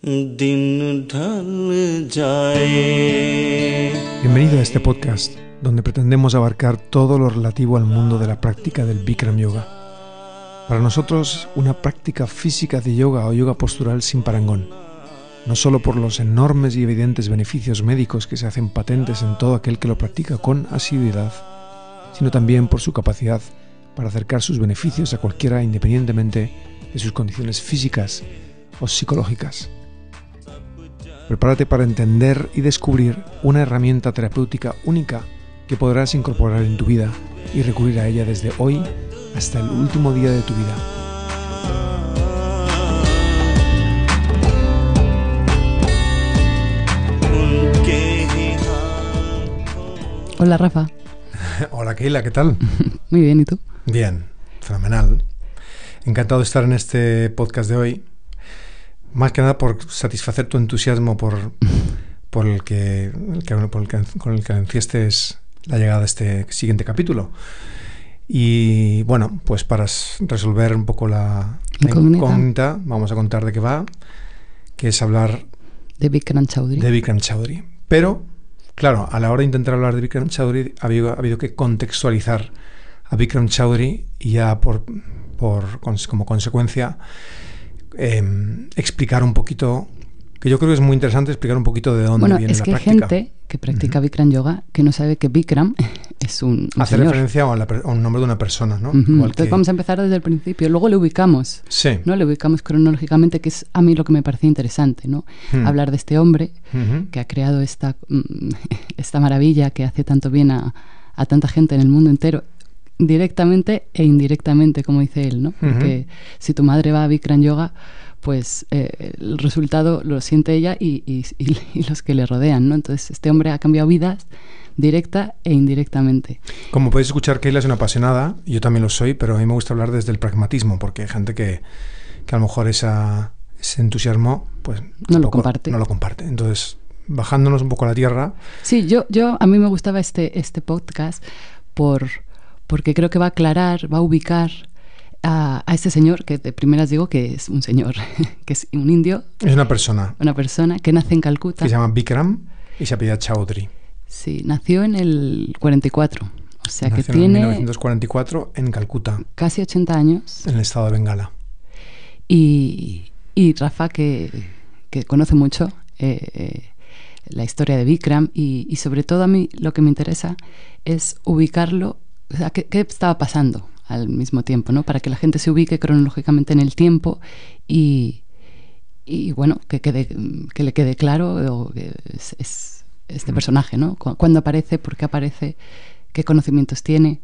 दिन ढल जाए. Bienvenido a este podcast, donde pretendemos abarcar todo lo relativo al mundo de la práctica del Bikram Yoga. Para nosotros, una práctica física de yoga o yoga postural sin parangón, no solo por los enormes y evidentes beneficios médicos que se hacen patentes en todo aquel que lo practica con asiduidad, sino también por su capacidad para acercar sus beneficios a cualquiera independientemente de sus condiciones físicas o psicológicas. Prepárate para entender y descubrir una herramienta terapéutica única que podrás incorporar en tu vida y recurrir a ella desde hoy hasta el último día de tu vida. Hola, Rafa. Hola, Keila, ¿qué tal? Muy bien, ¿y tú? Bien, fenomenal. Encantado de estar en este podcast de hoy. Más que nada por satisfacer tu entusiasmo con el que anunciaste la llegada de este siguiente capítulo. Y bueno, pues para resolver un poco la incógnita, vamos a contar de qué va, que es hablar de Bikram Choudhury. Pero, claro, a la hora de intentar hablar de Bikram Choudhury ha habido que contextualizar a Bikram Choudhury y ya como consecuencia explicar un poquito, que yo creo que es muy interesante explicar un poquito de dónde viene la práctica. Bueno, es que hay gente que practica Bikram Yoga que no sabe que Bikram es un hace señor. Referencia a un nombre de una persona, ¿no? Entonces vamos a empezar desde el principio. Luego le ubicamos, sí, ¿no? Le ubicamos cronológicamente, que es a mí lo que me parece interesante, ¿no? Hablar de este hombre que ha creado esta maravilla que hace tanto bien a tanta gente en el mundo entero, directamente e indirectamente, como dice él, ¿no? Porque si tu madre va a Bikram Yoga, pues el resultado lo siente ella y los que le rodean, ¿no? Entonces este hombre ha cambiado vidas directa e indirectamente. Como podéis escuchar, Keila es una apasionada, yo también lo soy, pero a mí me gusta hablar desde el pragmatismo, porque hay gente que a lo mejor ese entusiasmo pues no lo comparte. Entonces, bajándonos un poco a la tierra. Sí, a mí me gustaba este podcast porque creo que va a aclarar, va a ubicar a este señor, que de primeras digo que es un señor, que es un indio. Es una persona. Una persona que nace en Calcuta. Que se llama Bikram y se apellida Choudhury. Sí, nació en el 44. O sea, nació que tiene... en 1944 en Calcuta. Casi 80 años. En el estado de Bengala. Y Rafa, que conoce mucho la historia de Bikram y sobre todo a mí lo que me interesa es ubicarlo. O sea, ¿qué estaba pasando al mismo tiempo, ¿no? Para que la gente se ubique cronológicamente en el tiempo y bueno, que le quede claro que es este personaje, ¿no? Cuándo aparece, por qué aparece, qué conocimientos tiene,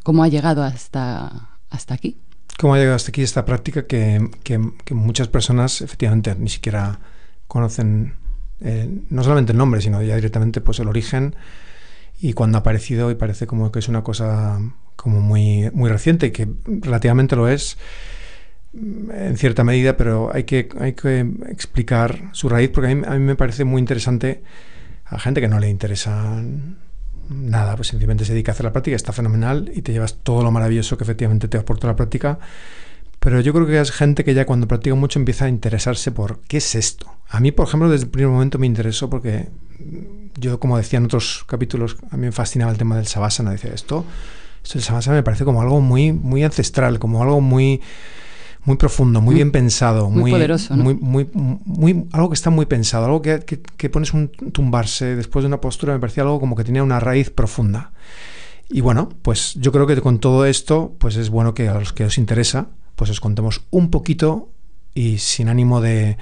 cómo ha llegado hasta aquí. ¿Cómo ha llegado hasta aquí esta práctica que muchas personas efectivamente ni siquiera conocen, no solamente el nombre, sino ya directamente pues el origen? Y cuando ha aparecido y parece como que es una cosa como muy, muy reciente, que relativamente lo es en cierta medida, pero hay que explicar su raíz, porque a mí me parece muy interesante. A gente que no le interesa nada, pues sencillamente se dedica a hacer la práctica, está fenomenal y te llevas todo lo maravilloso que efectivamente te aporta la práctica. Pero yo creo que es gente que ya cuando practica mucho empieza a interesarse por ¿qué es esto? A mí, por ejemplo, desde el primer momento me interesó porque yo, como decía en otros capítulos, a mí me fascinaba el tema del Savasana. Decía, esto del Savasana me parece como algo muy, muy ancestral, como algo muy, muy profundo, muy bien pensado. Muy poderoso, ¿no? Algo que está muy pensado, algo que pones un tumbarse después de una postura, me parecía algo como que tenía una raíz profunda. Y bueno, pues yo creo que con todo esto, pues es bueno que a los que os interesa, pues os contemos un poquito y sin ánimo de...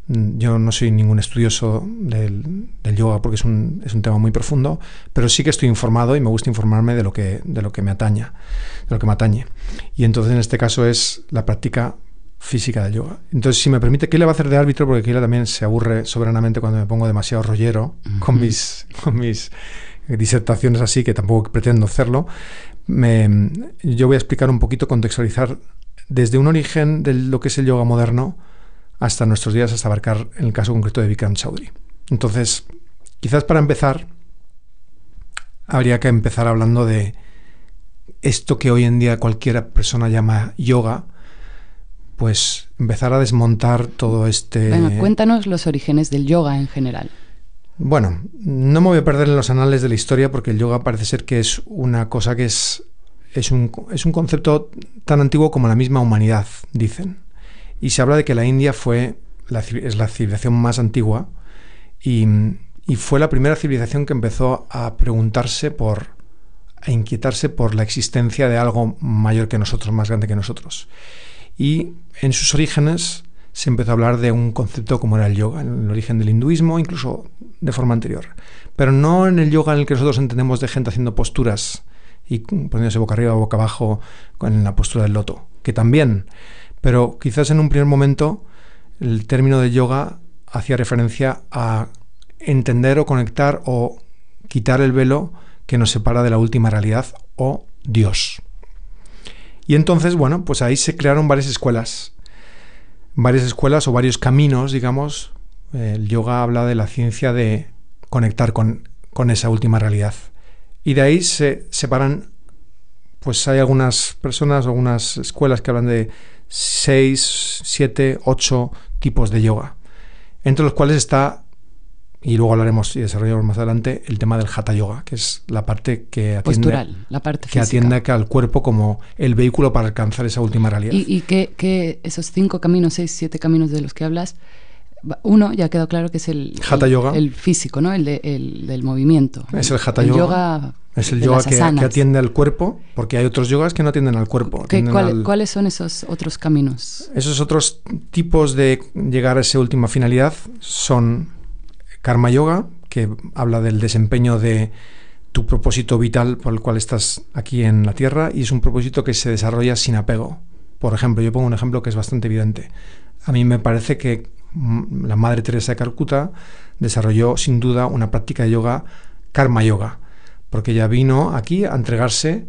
Yo no soy ningún estudioso del yoga porque es un tema muy profundo, pero sí que estoy informado y me gusta informarme de lo que me atañe. Y entonces en este caso es la práctica física del yoga. Entonces, si me permite, Keila va a hacer de árbitro porque Keila también se aburre soberanamente cuando me pongo demasiado rollero con mis disertaciones así, que tampoco pretendo hacerlo. Yo voy a explicar un poquito, contextualizar desde un origen de lo que es el yoga moderno hasta nuestros días, hasta abarcar en el caso concreto de Bikram Choudhury. Entonces, quizás para empezar, habría que empezar hablando de esto que hoy en día cualquier persona llama yoga, pues empezar a desmontar todo este... Venga, cuéntanos los orígenes del yoga en general. Bueno, no me voy a perder en los anales de la historia porque el yoga parece ser que es una cosa que es un concepto tan antiguo como la misma humanidad, dicen. Y se habla de que la India es la civilización más antigua y fue la primera civilización que empezó a preguntarse a inquietarse por la existencia de algo mayor que nosotros, más grande que nosotros. Y en sus orígenes se empezó a hablar de un concepto como era el yoga, en el origen del hinduismo, incluso de forma anterior. Pero no en el yoga en el que nosotros entendemos de gente haciendo posturas y poniéndose boca arriba o boca abajo en la postura del loto, que también, pero quizás en un primer momento el término de yoga hacía referencia a entender o conectar o quitar el velo que nos separa de la última realidad o Dios. Y entonces, bueno, pues ahí se crearon varias escuelas o varios caminos, digamos. El yoga habla de la ciencia de conectar con esa última realidad. Y de ahí se separan, pues hay algunas personas, algunas escuelas que hablan de 6, 7, 8 tipos de yoga, entre los cuales está, y luego hablaremos y desarrollaremos más adelante, el tema del Hatha Yoga, que es la parte que atiende, postural, la parte física, que atiende al cuerpo como el vehículo para alcanzar esa última realidad. Y que esos 5 caminos, 6, 7 caminos de los que hablas, uno ya quedó claro que es el Hatha Yoga, el físico, ¿no? El del movimiento. Es el Hatha Yoga. Es el yoga que atiende al cuerpo, porque hay otros yogas que no atienden al cuerpo. ¿Cuáles son esos otros caminos? Esos otros tipos de llegar a esa última finalidad son Karma Yoga, que habla del desempeño de tu propósito vital por el cual estás aquí en la Tierra, y es un propósito que se desarrolla sin apego. Por ejemplo, yo pongo un ejemplo que es bastante evidente. A mí me parece que la Madre Teresa de Calcuta desarrolló sin duda una práctica de yoga, Karma Yoga, porque ella vino aquí a entregarse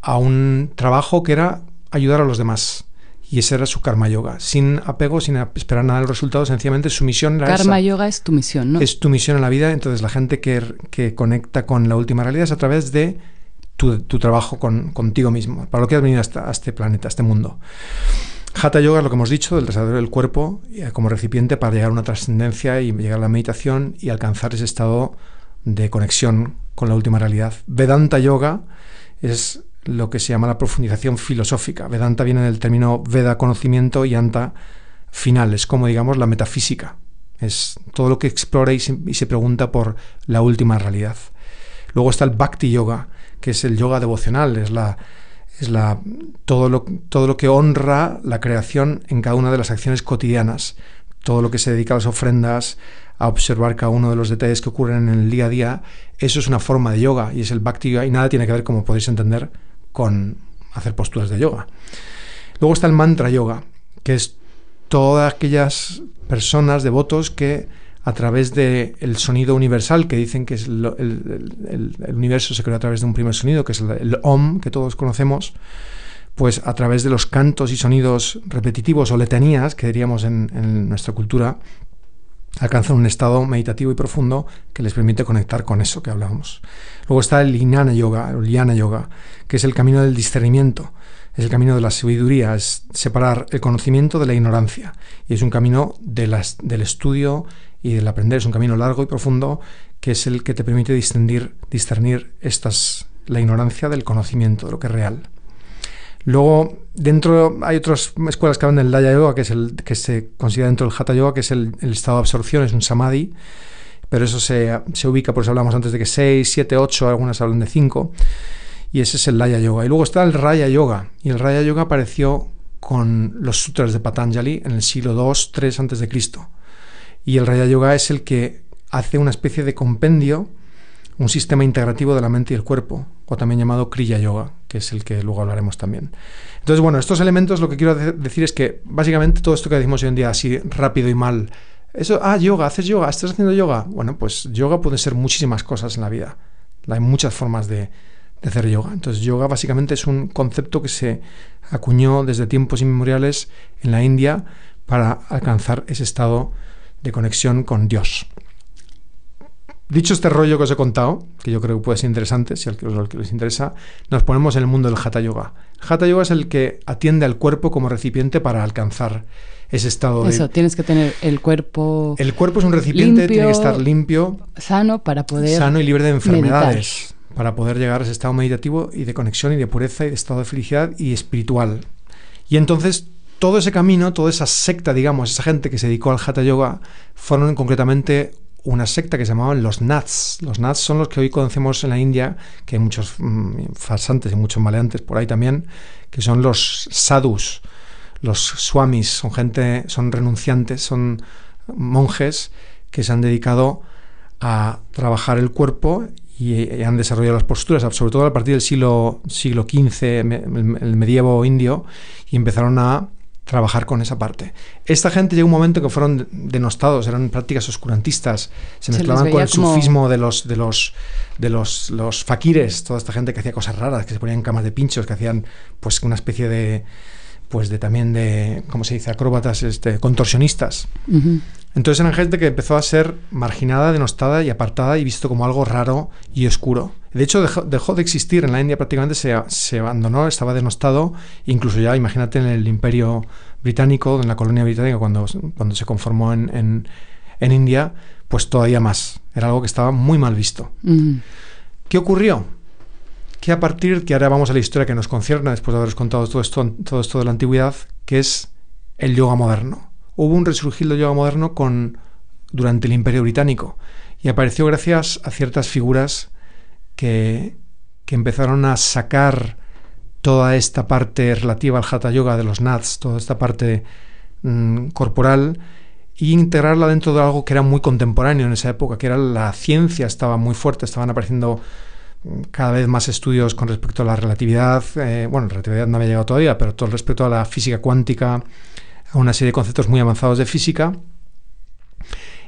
a un trabajo que era ayudar a los demás. Y ese era su Karma Yoga, sin apego, sin esperar nada del resultado, sencillamente su misión era Karma esa. Yoga es tu misión, ¿no? Es tu misión en la vida. Entonces la gente que conecta con la última realidad es a través de tu trabajo contigo mismo, para lo que has venido a este planeta, a este mundo. Hatha Yoga es lo que hemos dicho, del desarrollo del cuerpo como recipiente para llegar a una trascendencia y llegar a la meditación y alcanzar ese estado de conexión con la última realidad. Vedanta Yoga es lo que se llama la profundización filosófica. Vedanta viene del término Veda, conocimiento, y Anta, final. Es como, digamos, la metafísica. Es todo lo que explora y se pregunta por la última realidad. Luego está el Bhakti Yoga, que es el yoga devocional, todo lo que honra la creación en cada una de las acciones cotidianas, todo lo que se dedica a las ofrendas, a observar cada uno de los detalles que ocurren en el día a día. Eso es una forma de yoga y es el Bhakti Yoga, y nada tiene que ver, como podéis entender, con hacer posturas de yoga. Luego está el Mantra Yoga, que es todas aquellas personas, devotos, que a través del sonido universal, que dicen que es el universo se creó a través de un primer sonido, que es el Om, que todos conocemos, pues a través de los cantos y sonidos repetitivos o letanías, que diríamos en nuestra cultura, alcanzan un estado meditativo y profundo que les permite conectar con eso que hablábamos. Luego está el Jnana Yoga, el Jnana Yoga, que es el camino del discernimiento, es el camino de la sabiduría, es separar el conocimiento de la ignorancia, y es un camino del estudio y del aprender. Es un camino largo y profundo que es el que te permite discernir la ignorancia del conocimiento, de lo que es real. Luego, dentro hay otras escuelas que hablan del Laya Yoga, que es el que se considera dentro del Hatha Yoga, que es el estado de absorción, es un samadhi, pero eso se ubica, por eso hablamos antes de que 6, 7, 8, algunas hablan de 5, y ese es el Laya Yoga. Y luego está el Raya Yoga, y el Raya Yoga apareció con los sutras de Patanjali en el siglo II, III a.C., y el Raya Yoga es el que hace una especie de compendio, un sistema integrativo de la mente y el cuerpo, o también llamado Kriya Yoga, que es el que luego hablaremos también. Entonces, bueno, estos elementos, lo que quiero decir es que básicamente todo esto que decimos hoy en día así rápido y mal, eso, yoga, haces yoga, estás haciendo yoga. Bueno, pues yoga puede ser muchísimas cosas en la vida. Hay muchas formas de hacer yoga. Entonces, yoga básicamente es un concepto que se acuñó desde tiempos inmemoriales en la India para alcanzar ese estado de conexión con Dios. Dicho este rollo que os he contado, que yo creo que puede ser interesante, si a los que les interesa, nos ponemos en el mundo del Hatha Yoga. Hatha Yoga es el que atiende al cuerpo como recipiente para alcanzar ese estado de... Eso, tienes que tener el cuerpo... El cuerpo es un recipiente, limpio, tiene que estar limpio, sano para poder sano y libre de enfermedades, meditar. para poder llegar a ese estado meditativo y de conexión y de pureza y de estado de felicidad y espiritual. Y entonces todo ese camino, toda esa secta, digamos, esa gente que se dedicó al Hatha Yoga, fueron concretamente una secta que se llamaban los Nats. Los Nats son los que hoy conocemos en la India, que hay muchos farsantes y muchos maleantes por ahí también, que son los sadhus, los swamis, son renunciantes, son monjes que se han dedicado a trabajar el cuerpo y han desarrollado las posturas, sobre todo a partir del siglo XV, el medievo indio, y empezaron a trabajar con esa parte. Esta gente llegó un momento que fueron denostados, eran prácticas oscurantistas, se mezclaban con el sufismo de los fakires, toda esta gente que hacía cosas raras, que se ponían en camas de pinchos, que hacían pues una especie de también de, ¿cómo se dice?, acróbatas, contorsionistas. Uh-huh. Entonces eran gente que empezó a ser marginada, denostada y apartada y visto como algo raro y oscuro. De hecho, dejó de existir en la India, prácticamente se abandonó, estaba denostado, incluso ya, imagínate, en el Imperio Británico, en la colonia británica, cuando se conformó en India, pues todavía más. Era algo que estaba muy mal visto. Uh-huh. ¿Qué ocurrió? Que ahora vamos a la historia que nos concierne, después de haberos contado todo esto de la antigüedad, que es el yoga moderno. Hubo un resurgir del yoga moderno durante el Imperio Británico y apareció gracias a ciertas figuras que empezaron a sacar toda esta parte relativa al Hatha Yoga de los Nats, toda esta parte corporal, e integrarla dentro de algo que era muy contemporáneo en esa época, que era la ciencia. Estaba muy fuerte, estaban apareciendo cada vez más estudios con respecto a la relatividad. La relatividad no había llegado todavía, pero todo respecto a la física cuántica, a una serie de conceptos muy avanzados de física.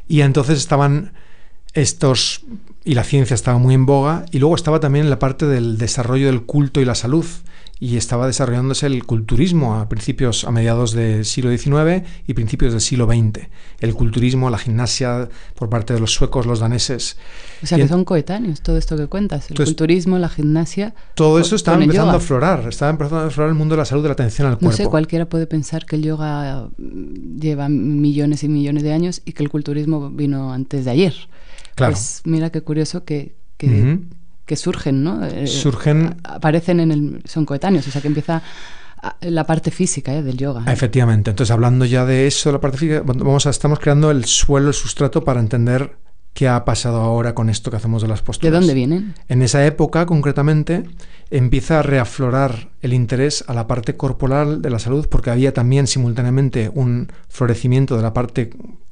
Y entonces estaban estos, y la ciencia estaba muy en boga, y luego estaba también la parte del desarrollo del culto y la salud, y estaba desarrollándose el culturismo a mediados del siglo XIX y principios del siglo XX. El culturismo, la gimnasia por parte de los suecos, los daneses. O sea, que son coetáneos, todo esto que cuentas, el culturismo, la gimnasia. Todo eso estaba empezando a aflorar, el mundo de la salud, de la atención al cuerpo. No sé, cualquiera puede pensar que el yoga lleva millones y millones de años y que el culturismo vino antes de ayer. Claro. Pues mira qué curioso que surgen, ¿no? Aparecen son coetáneos, o sea que empieza la parte física del yoga. Efectivamente. Entonces, hablando ya de eso, de la parte física, estamos creando el suelo, el sustrato para entender qué ha pasado ahora con esto que hacemos de las posturas. ¿De dónde vienen? En esa época, concretamente, empieza a reaflorar el interés a la parte corporal de la salud, porque había también simultáneamente un florecimiento de la parte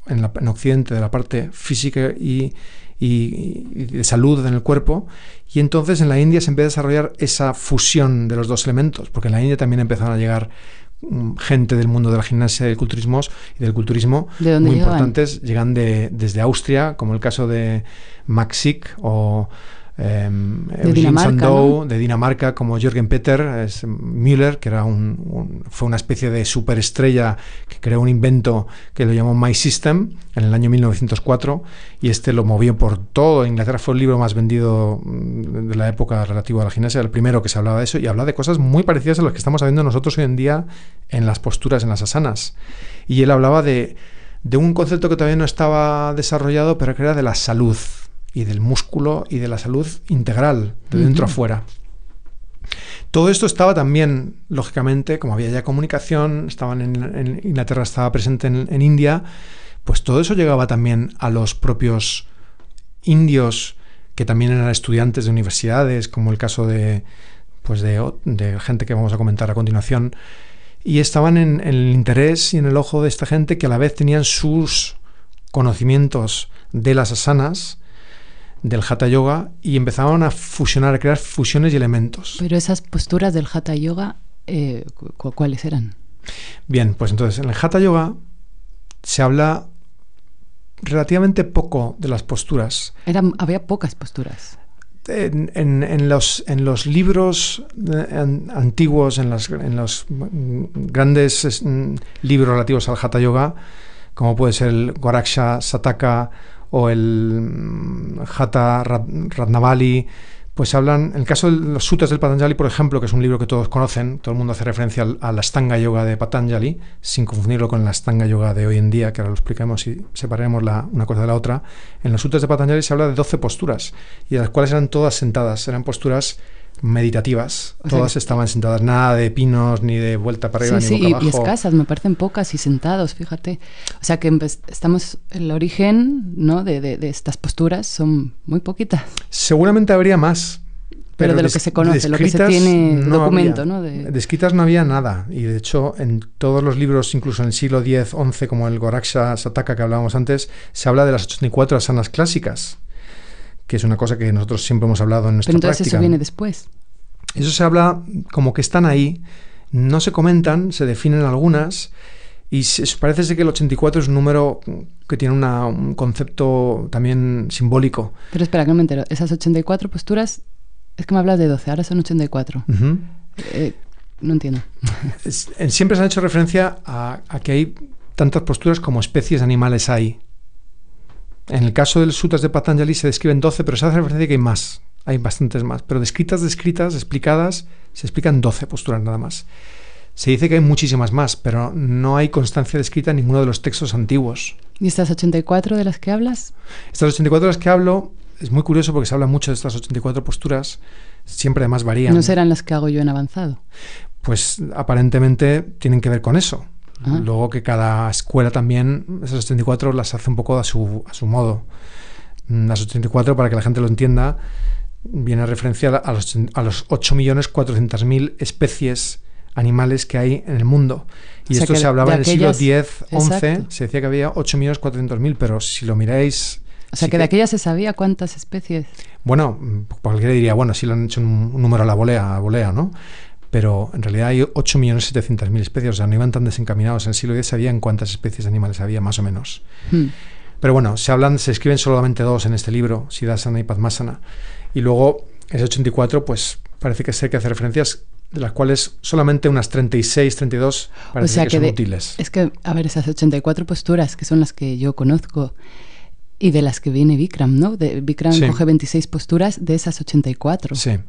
en Occidente, de la parte física y de salud en el cuerpo, y entonces en la India se empieza a desarrollar esa fusión de los dos elementos, porque en la India también empezaron a llegar gente del mundo de la gimnasia y del culturismo ¿De dónde muy llegaban? importantes, llegan desde Austria, como el caso de Max o Eugene Sandow, ¿no? De Dinamarca, como Jürgen Peter Müller, que era fue una especie de superestrella que creó un invento que lo llamó My System en el año 1904, y lo movió por todo Inglaterra. Fue el libro más vendido de la época relativo a la gimnasia, el primero que se hablaba de eso, y hablaba de cosas muy parecidas a las que estamos viendo nosotros hoy en día en las posturas, en las asanas. Y él hablaba de un concepto que todavía no estaba desarrollado, pero que era de la salud y del músculo y de la salud integral, de dentro a fuera. Todo esto estaba también, lógicamente, como había ya comunicación, estaban en Inglaterra, estaba presente en India, pues todo eso llegaba también a los propios indios, que también eran estudiantes de universidades, como el caso de gente que vamos a comentar a continuación, y estaban en el interés y en el ojo de esta gente, que a la vez tenían sus conocimientos de las asanas, del Hatha Yoga, y empezaban a fusionar, a crear fusiones y elementos. Pero esas posturas del Hatha Yoga, ¿cuáles eran? Bien, pues entonces en el Hatha Yoga se habla relativamente poco de las posturas. Había pocas posturas. En los libros antiguos, en los grandes libros relativos al Hatha Yoga, como puede ser el Goraksha Sataka o el Hatha Ratnavali, pues hablan, en el caso de los sutras del Patanjali, por ejemplo, que es un libro que todos conocen, todo el mundo hace referencia a la Ashtanga Yoga de Patanjali, sin confundirlo con la Ashtanga Yoga de hoy en día, que ahora lo explicaremos y separaremos una cosa de la otra. En los sutras de Patanjali se habla de 12 posturas, y de las cuales eran todas sentadas, eran posturas meditativas, todas estaban sentadas, nada de pinos, ni de vuelta para arriba, ni boca abajo. Y escasas, me parecen pocas, y sentados, fíjate. O sea que estamos, el origen, ¿no?, de estas posturas son muy poquitas. Seguramente habría más. Pero de lo que se conoce, lo que se tiene documento, ¿no? Descritas no había nada, y de hecho en todos los libros, incluso en el siglo X-XI, como el Goraksha Sataka que hablábamos antes, se habla de las 84 asanas clásicas, que es una cosa que nosotros siempre hemos hablado en nuestra práctica. Pero entonces eso viene después. Eso se habla como que están ahí, no se comentan, se definen algunas, y parece ser que el 84 es un número que tiene un concepto también simbólico. Pero espera, que no me entero. Esas 84 posturas, es que me hablas de 12, ahora son 84. Uh-huh. No entiendo. Siempre se ha hecho referencia a que hay tantas posturas como especies animales hay. En el caso de los sutras de Patanjali se describen 12, pero se hace referencia a que hay más, hay bastantes más. Pero descritas, explicadas, se explican 12 posturas nada más. Se dice que hay muchísimas más, pero no hay constancia descrita en ninguno de los textos antiguos. ¿Y estas 84 de las que hablas? Estas 84 de las que hablo, es muy curioso porque se habla mucho de estas 84 posturas, siempre además varían. ¿No serán las que hago yo en avanzado? Pues aparentemente tienen que ver con eso. Ah. Luego que cada escuela también, esas 84 las hace un poco a su modo. Las 84, para que la gente lo entienda, viene a referenciar a los 8.400.000 especies animales que hay en el mundo. Y esto se hablaba en el siglo X-XI, se decía que había 8.400.000, pero si lo miráis... O sea, que de aquellas se sabía cuántas especies. Bueno, cualquiera diría, bueno, sí lo han hecho un número a la volea, ¿no? Pero en realidad hay 8.700.000 especies, o sea, no iban tan desencaminados. En el siglo X sabían cuántas especies animales había, más o menos. Pero bueno, se escriben solamente 2 en este libro, Siddhasana y Padmasana. Y luego, ese 84, pues parece que sé que hace referencias de las cuales solamente unas 36, 32 parece que son útiles. Es que, a ver, esas 84 posturas, que son las que yo conozco, y de las que viene Bikram, ¿no? Bikram coge 26 posturas de esas 84. Sí.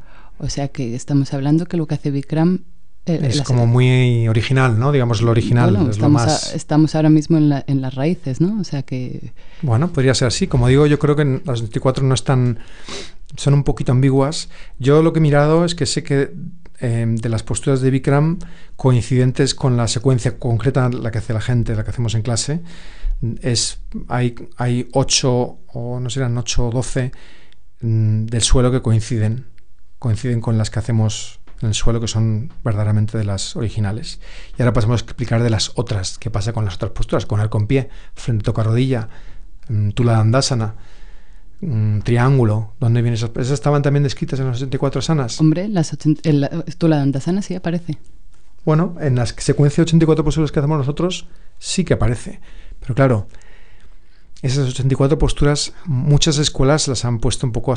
O sea que estamos hablando que lo que hace Bikram... es como muy original, ¿no? Digamos, lo original es lo más... Estamos ahora mismo en las raíces, ¿no? O sea que... Bueno, podría ser así. Como digo, yo creo que las 24 no están... Son un poquito ambiguas. Yo lo que he mirado es que sé que de las posturas de Bikram, coincidentes con la secuencia concreta, la que hace la gente, la que hacemos en clase, hay 8, o no serán 8 o 12 del suelo que coinciden con las que hacemos en el suelo, que son verdaderamente de las originales. Y ahora pasamos a explicar de las otras, qué pasa con las otras posturas, con el con pie, frente toca rodilla, Tula Dandasana, triángulo, ¿dónde vienen esas? ¿Esas estaban también descritas en las 84 asanas? Hombre, Tula Dandasana sí aparece. Bueno, en la secuencia de 84 posturas que hacemos nosotros sí que aparece. Pero claro, esas 84 posturas, muchas escuelas las han puesto un poco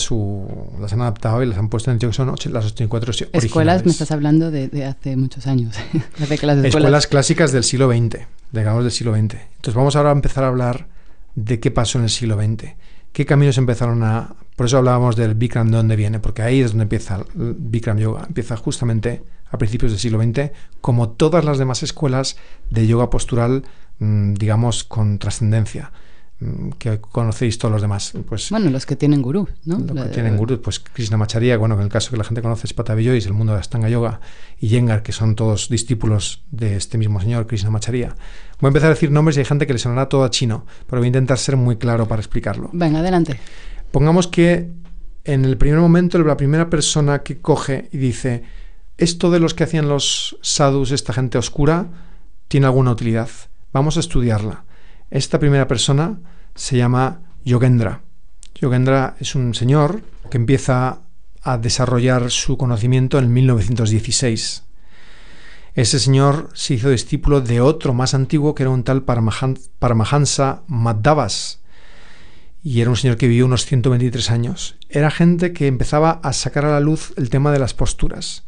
las han adaptado y las han puesto en el que son las 84 originales. Escuelas, me estás hablando de hace muchos años. Escuelas clásicas del siglo XX, digamos del siglo XX. Entonces vamos ahora a empezar a hablar de qué pasó en el siglo XX. ¿Qué caminos empezaron a...? Por eso hablábamos del Bikram, de dónde viene, porque ahí es donde empieza el Bikram Yoga. Empieza justamente a principios del siglo XX, como todas las demás escuelas de yoga postural, digamos, con trascendencia, que conocéis todos los demás. Pues, bueno, los que tienen gurú, ¿no? Los que tienen gurú, pues Krishnamacharya, bueno, en el caso que la gente conoce es Patabi Jois, el mundo de Ashtanga Yoga, y Iyengar, que son todos discípulos de este mismo señor, Krishnamacharya. Voy a empezar a decir nombres y hay gente que le sonará todo a chino, pero voy a intentar ser muy claro para explicarlo. Venga, adelante. Pongamos que en el primer momento la primera persona que coge y dice, esto de los que hacían los sadhus, esta gente oscura, tiene alguna utilidad. Vamos a estudiarla. Esta primera persona se llama Yogendra. Yogendra es un señor que empieza a desarrollar su conocimiento en 1916. Ese señor se hizo discípulo de otro más antiguo, que era un tal Paramahansa Madhavas, y era un señor que vivió unos 123 años. Era gente que empezaba a sacar a la luz el tema de las posturas.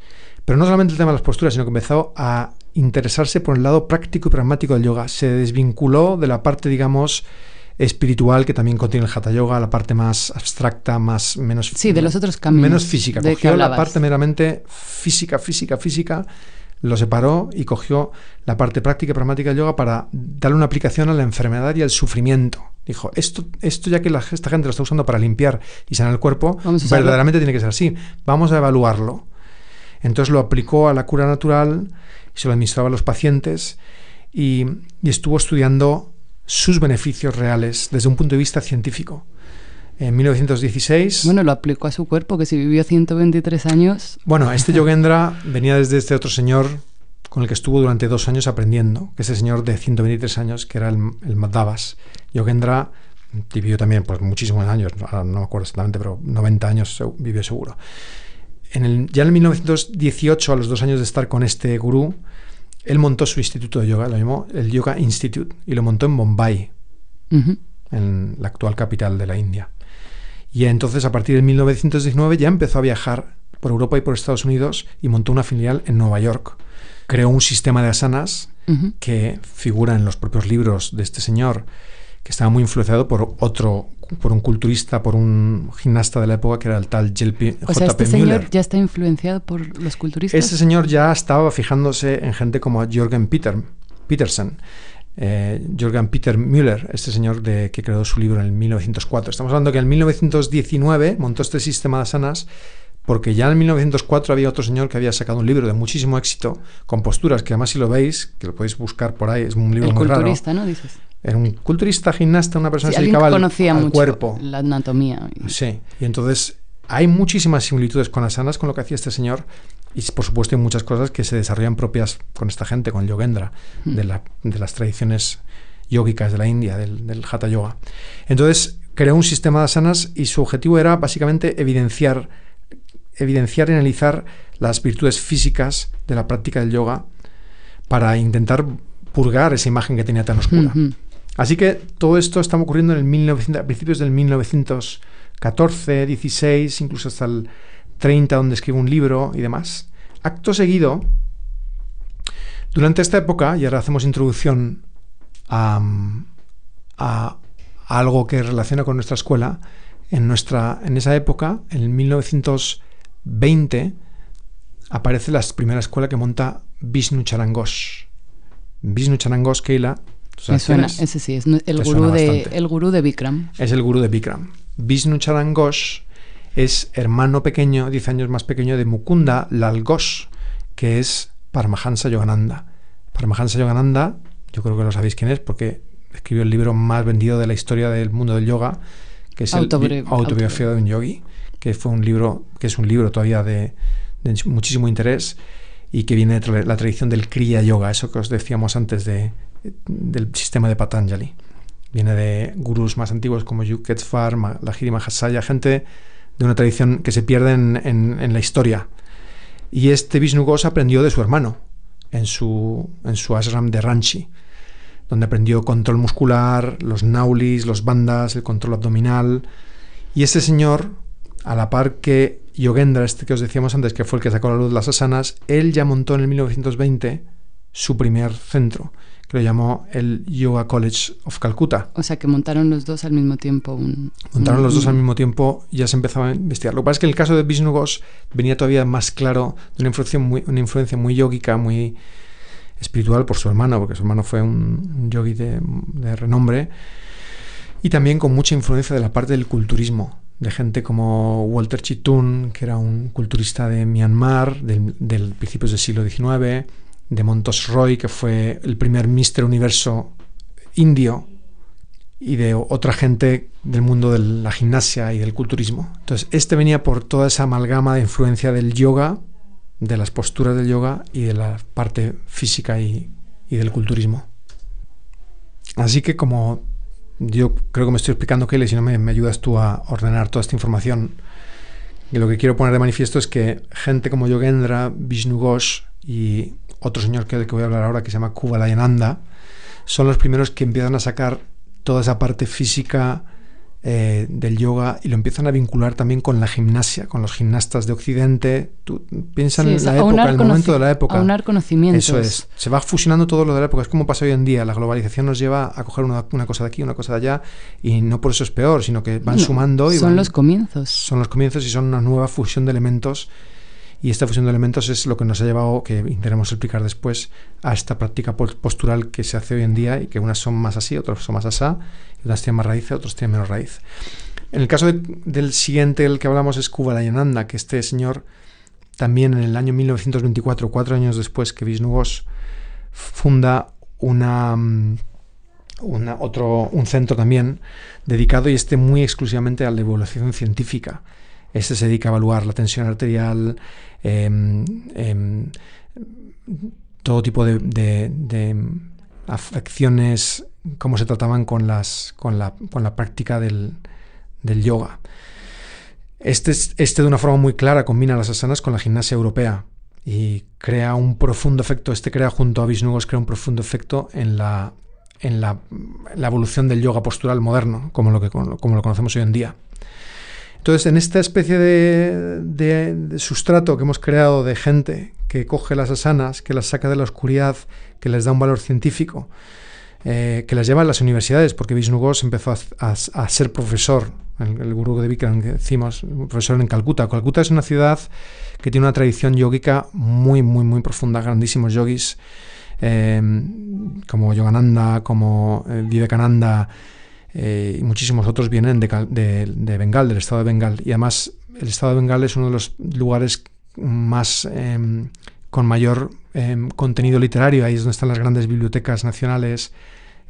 Pero no solamente el tema de las posturas, sino que empezó a interesarse por el lado práctico y pragmático del yoga. Se desvinculó de la parte, digamos, espiritual que también contiene el Hatha Yoga, la parte más abstracta, menos... Sí, de los otros caminos. Menos física. De Cogió la parte meramente física, lo separó y cogió la parte práctica y pragmática del yoga para darle una aplicación a la enfermedad y al sufrimiento. Dijo, esto ya que esta gente lo está usando para limpiar y sanar el cuerpo, verdaderamente tiene que ser así. Vamos a evaluarlo. Entonces lo aplicó a la cura natural y se lo administraba a los pacientes y estuvo estudiando sus beneficios reales desde un punto de vista científico. En 1916... Bueno, lo aplicó a su cuerpo, que si vivió 123 años... Bueno, este Yogendra venía desde este otro señor con el que estuvo durante 2 años aprendiendo, que es el señor de 123 años, que era el Madhavas. Yogendra vivió también pues, muchísimos años, no me acuerdo exactamente, pero 90 años vivió seguro. Ya en 1918, a los 2 años de estar con este gurú, él montó su instituto de yoga, lo llamó el Yoga Institute, y lo montó en Bombay, en la actual capital de la India. Y entonces, a partir de 1919, ya empezó a viajar por Europa y por Estados Unidos y montó una filial en Nueva York. Creó un sistema de asanas que figura en los propios libros de este señor, que estaba muy influenciado por un culturista, por un gimnasta de la época, que era el tal J.P. O sea, este señor ya está influenciado por los culturistas. Este señor ya estaba fijándose en gente como Jorgen Peterson. Jorgen Peter Müller, este señor que creó su libro en el 1904. Estamos hablando que en 1919 montó este sistema de asanas porque ya en 1904 había otro señor que había sacado un libro de muchísimo éxito con posturas que además si lo veis, que lo podéis buscar por ahí, es un libro muy raro. El culturista, ¿no? Dices. Era un culturista, gimnasta, una persona que se dedicaba al mucho cuerpo. La anatomía. Sí, y entonces hay muchísimas similitudes con asanas, con lo que hacía este señor. Y por supuesto hay muchas cosas que se desarrollan propias con esta gente, con el Yogendra, de las tradiciones yógicas de la India, del Hatha Yoga. Entonces creó un sistema de asanas y su objetivo era básicamente evidenciar y analizar las virtudes físicas de la práctica del yoga para intentar purgar esa imagen que tenía tan oscura. Así que todo esto está ocurriendo a principios del 1914, 16, incluso hasta el 30, donde escribe un libro y demás. Acto seguido, durante esta época, y ahora hacemos introducción a algo que relaciona con nuestra escuela, en esa época, en 1920, aparece la primera escuela que monta Vishnu Charan Ghosh. Vishnu Charan Ghosh, Keila. Me suena, ese sí, es el gurú de Bikram. Es el gurú de Bikram. Vishnu Charan Ghosh es hermano pequeño, 10 años más pequeño, de Mukunda Lal Ghosh, que es Paramahansa Yogananda. Paramahansa Yogananda, yo creo que lo sabéis quién es, porque escribió el libro más vendido de la historia del mundo del yoga, que es Autobiografía de un yogi, que es un libro todavía de muchísimo interés y que viene de la tradición del Kriya Yoga, eso que os decíamos antes del sistema de Patanjali. Viene de gurús más antiguos como Yukteswar, Lahiri Mahasaya, gente de una tradición que se pierde en la historia. Y este Vishnu Ghosh aprendió de su hermano en su ashram de Ranchi, donde aprendió control muscular, los naulis, los bandhas, el control abdominal. Y este señor, a la par que Yogendra, que os decíamos antes, que fue el que sacó a la luz las asanas, él ya montó en el 1920 su primer centro, que lo llamó el Yoga College of Calcutta. O sea, que montaron los dos al mismo tiempo. Montaron los dos al mismo tiempo y ya se empezaba a investigar. Lo que pasa es que el caso de Vishnu Ghosh venía todavía más claro, de una influencia muy yógica, muy espiritual por su hermano, porque su hermano fue un yogi de renombre, y también con mucha influencia de la parte del culturismo, de gente como Walter Chitun, que era un culturista de Myanmar, del principios del siglo XIX, de Montos Roy, que fue el primer Mister Universo indio, y de otra gente del mundo de la gimnasia y del culturismo. Entonces, este venía por toda esa amalgama de influencia del yoga, de las posturas del yoga y de la parte física y del culturismo. Así que, como yo creo que me estoy explicando, Kelly, si no me ayudas tú a ordenar toda esta información, y lo que quiero poner de manifiesto es que gente como Yogendra, Vishnu Ghosh y otro señor del que voy a hablar ahora, que se llama Kuvalayananda, son los primeros que empiezan a sacar toda esa parte física del yoga, y lo empiezan a vincular también con la gimnasia, con los gimnastas de Occidente. Tú piensas en la época, el momento de la época. Aunar conocimientos. Eso es. Se va fusionando todo lo de la época. Es como pasa hoy en día. La globalización nos lleva a coger una cosa de aquí, una cosa de allá, y no por eso es peor, sino que van sumando. Son los comienzos. Son los comienzos y son una nueva fusión de elementos. Y esta fusión de elementos es lo que nos ha llevado, que intentaremos explicar después, a esta práctica postural que se hace hoy en día, y que unas son más así, otras son más asá, y unas tienen más raíz, otras tienen menos raíz. En el caso del siguiente, del que hablamos, es Kuvalayananda, que este señor también en el año 1924, 4 años después que Vishnu Ghosh, funda un centro también dedicado, y muy exclusivamente a la evaluación científica. Este se dedica a evaluar la tensión arterial, todo tipo de afecciones, cómo se trataban con la práctica del yoga. Este de una forma muy clara combina las asanas con la gimnasia europea y crea un profundo efecto. Crea junto a Vishnu Ghosh, crea un profundo efecto en la evolución del yoga postural moderno, como lo conocemos hoy en día. Entonces, en esta especie de sustrato que hemos creado de gente que coge las asanas, que las saca de la oscuridad, que les da un valor científico, que las lleva a las universidades, porque Vishnu Ghosh empezó a ser profesor, el gurú de Bikram que decimos, profesor en Calcuta. Calcuta es una ciudad que tiene una tradición yógica muy, muy, muy profunda, grandísimos yogis, como Yogananda, como Vivekananda, y muchísimos otros vienen de Bengal, del estado de Bengal. Y además el estado de Bengal es uno de los lugares más con mayor contenido literario. Ahí es donde están las grandes bibliotecas nacionales.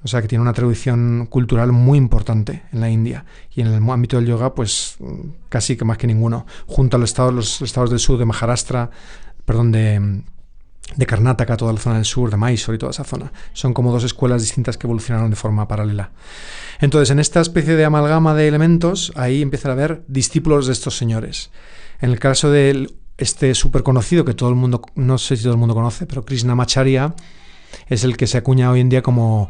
O sea que tiene una tradición cultural muy importante en la India. Y en el ámbito del yoga, pues casi que más que ninguno. Junto a los estados del sur de Maharashtra, de Karnataka, toda la zona del sur, de Mysore y toda esa zona. Son como dos escuelas distintas que evolucionaron de forma paralela. Entonces, en esta especie de amalgama de elementos, ahí empiezan a haber discípulos de estos señores. En el caso de súper conocido, que todo el mundo, no sé si todo el mundo conoce, pero Krishnamacharya es el que se acuña hoy en día como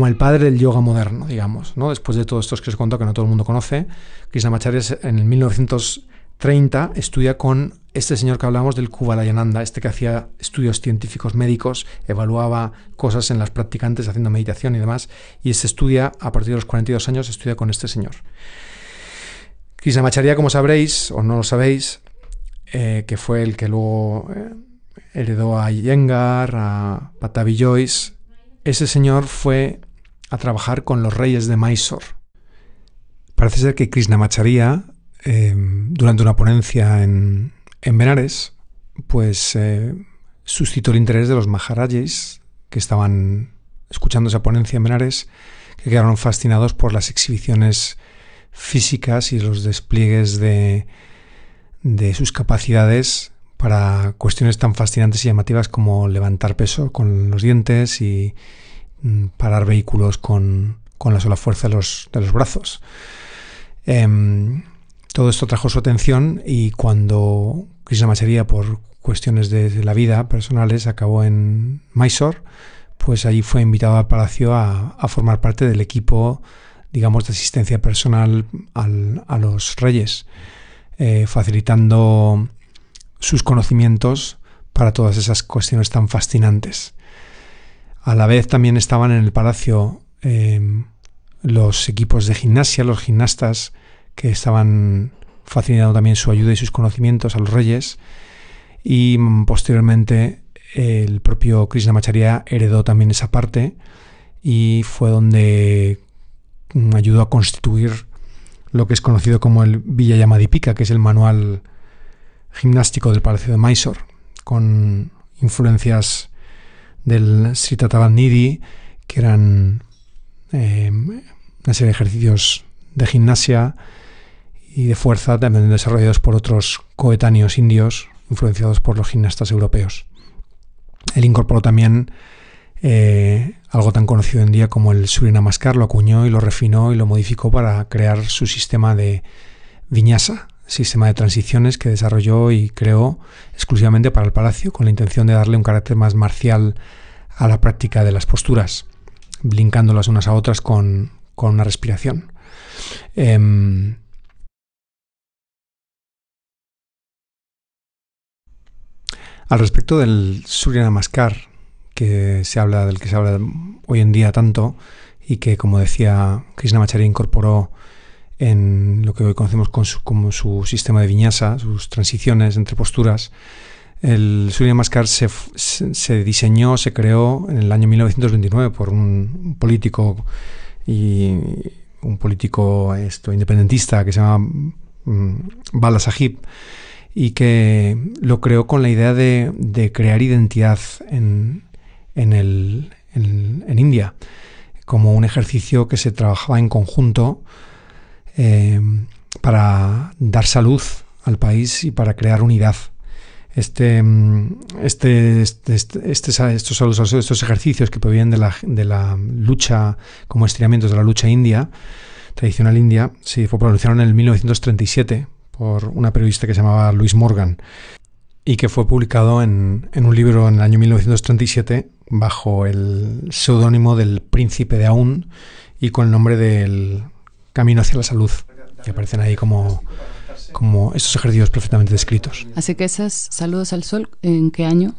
el padre del yoga moderno, digamos, ¿no? Después de todos estos que os cuento, que no todo el mundo conoce, Krishnamacharya en el 1930 estudia con este señor que hablamos del Kuvalayananda, que hacía estudios científicos médicos, evaluaba cosas en las practicantes haciendo meditación y demás, y estudia, a partir de los 42 años, estudia con este señor. Krishnamacharya, como sabréis, o no lo sabéis, que fue el que luego heredó a Iyengar, a Pattabhi Jois, ese señor fue a trabajar con los reyes de Mysore. Parece ser que Krishnamacharya, durante una ponencia en Benares, pues suscitó el interés de los maharajas que estaban escuchando esa ponencia en Benares, que quedaron fascinados por las exhibiciones físicas y los despliegues de sus capacidades para cuestiones tan fascinantes y llamativas como levantar peso con los dientes y parar vehículos con la sola fuerza de los brazos. Todo esto trajo su atención, y cuando Krishnamacharya, por cuestiones de la vida personales, acabó en Mysore, pues allí fue invitado al palacio a formar parte del equipo, digamos, de asistencia personal a los reyes, facilitando sus conocimientos para todas esas cuestiones tan fascinantes. A la vez también estaban en el palacio los equipos de gimnasia, los gimnastas, que estaban facilitando también su ayuda y sus conocimientos a los reyes, y posteriormente el propio Krishnamacharya heredó también esa parte y fue donde ayudó a constituir lo que es conocido como el Vijayamadipika, que es el manual gimnástico del Palacio de Mysore, con influencias del Sri Tattvanidhi, que eran una serie de ejercicios de gimnasia y de fuerza también desarrollados por otros coetáneos indios, influenciados por los gimnastas europeos. Él incorporó también algo tan conocido en día como el Surya Namaskar, lo acuñó y lo refinó y lo modificó para crear su sistema de vinyasa, sistema de transiciones que desarrolló y creó exclusivamente para el palacio, con la intención de darle un carácter más marcial a la práctica de las posturas, linkándolas unas a otras con una respiración. Al respecto del Surya Namaskar, del que se habla hoy en día tanto, y que, como decía, Krishnamacharya incorporó en lo que hoy conocemos como su sistema de viñasa, sus transiciones entre posturas. El Surya Namaskar se diseñó, se creó en el año 1929 por un político independentista que se llama Bala Sahib, y que lo creó con la idea de crear identidad en India, como un ejercicio que se trabajaba en conjunto para dar salud al país y para crear unidad. Estos ejercicios que provienen de la lucha, como estiramientos de la lucha india, tradicional india, se popularizaron en el 1937 por una periodista que se llamaba Louise Morgan, y que fue publicado en un libro en el año 1937 bajo el seudónimo del Príncipe de Aún y con el nombre del Camino hacia la Salud, que aparecen ahí como estos ejercicios perfectamente descritos. Así que esos Saludos al Sol, ¿en qué año?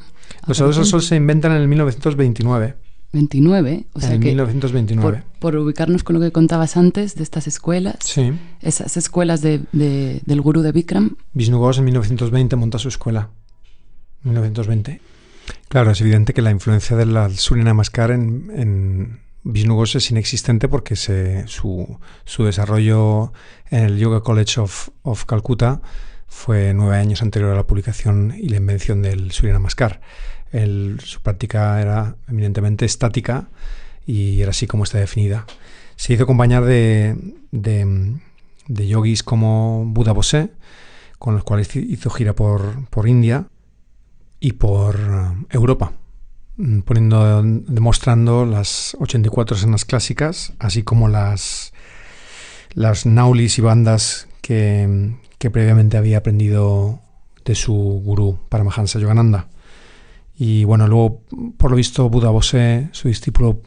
Los Saludos al Sol se inventan en el 1929. 29, o sea, en que 1929. Por ubicarnos con lo que contabas antes de estas escuelas, sí. Esas escuelas del gurú de Bikram. Vishnu Ghosh en 1920 monta su escuela. 1920. Claro, es evidente que la influencia del Surya Namaskar en Vishnu Ghosh es inexistente, porque su desarrollo en el Yoga College of Calcutta fue 9 años anterior a la publicación y la invención del Surya Namaskar. Su práctica era eminentemente estática y era así como está definida. Se hizo acompañar de yogis como Buddha Bose, con los cuales hizo gira por India y por Europa, demostrando las 84 asanas clásicas, así como las naulis y bandas que previamente había aprendido de su gurú Paramahansa Yogananda. Y bueno, luego, por lo visto, Buddha Bose, su discípulo,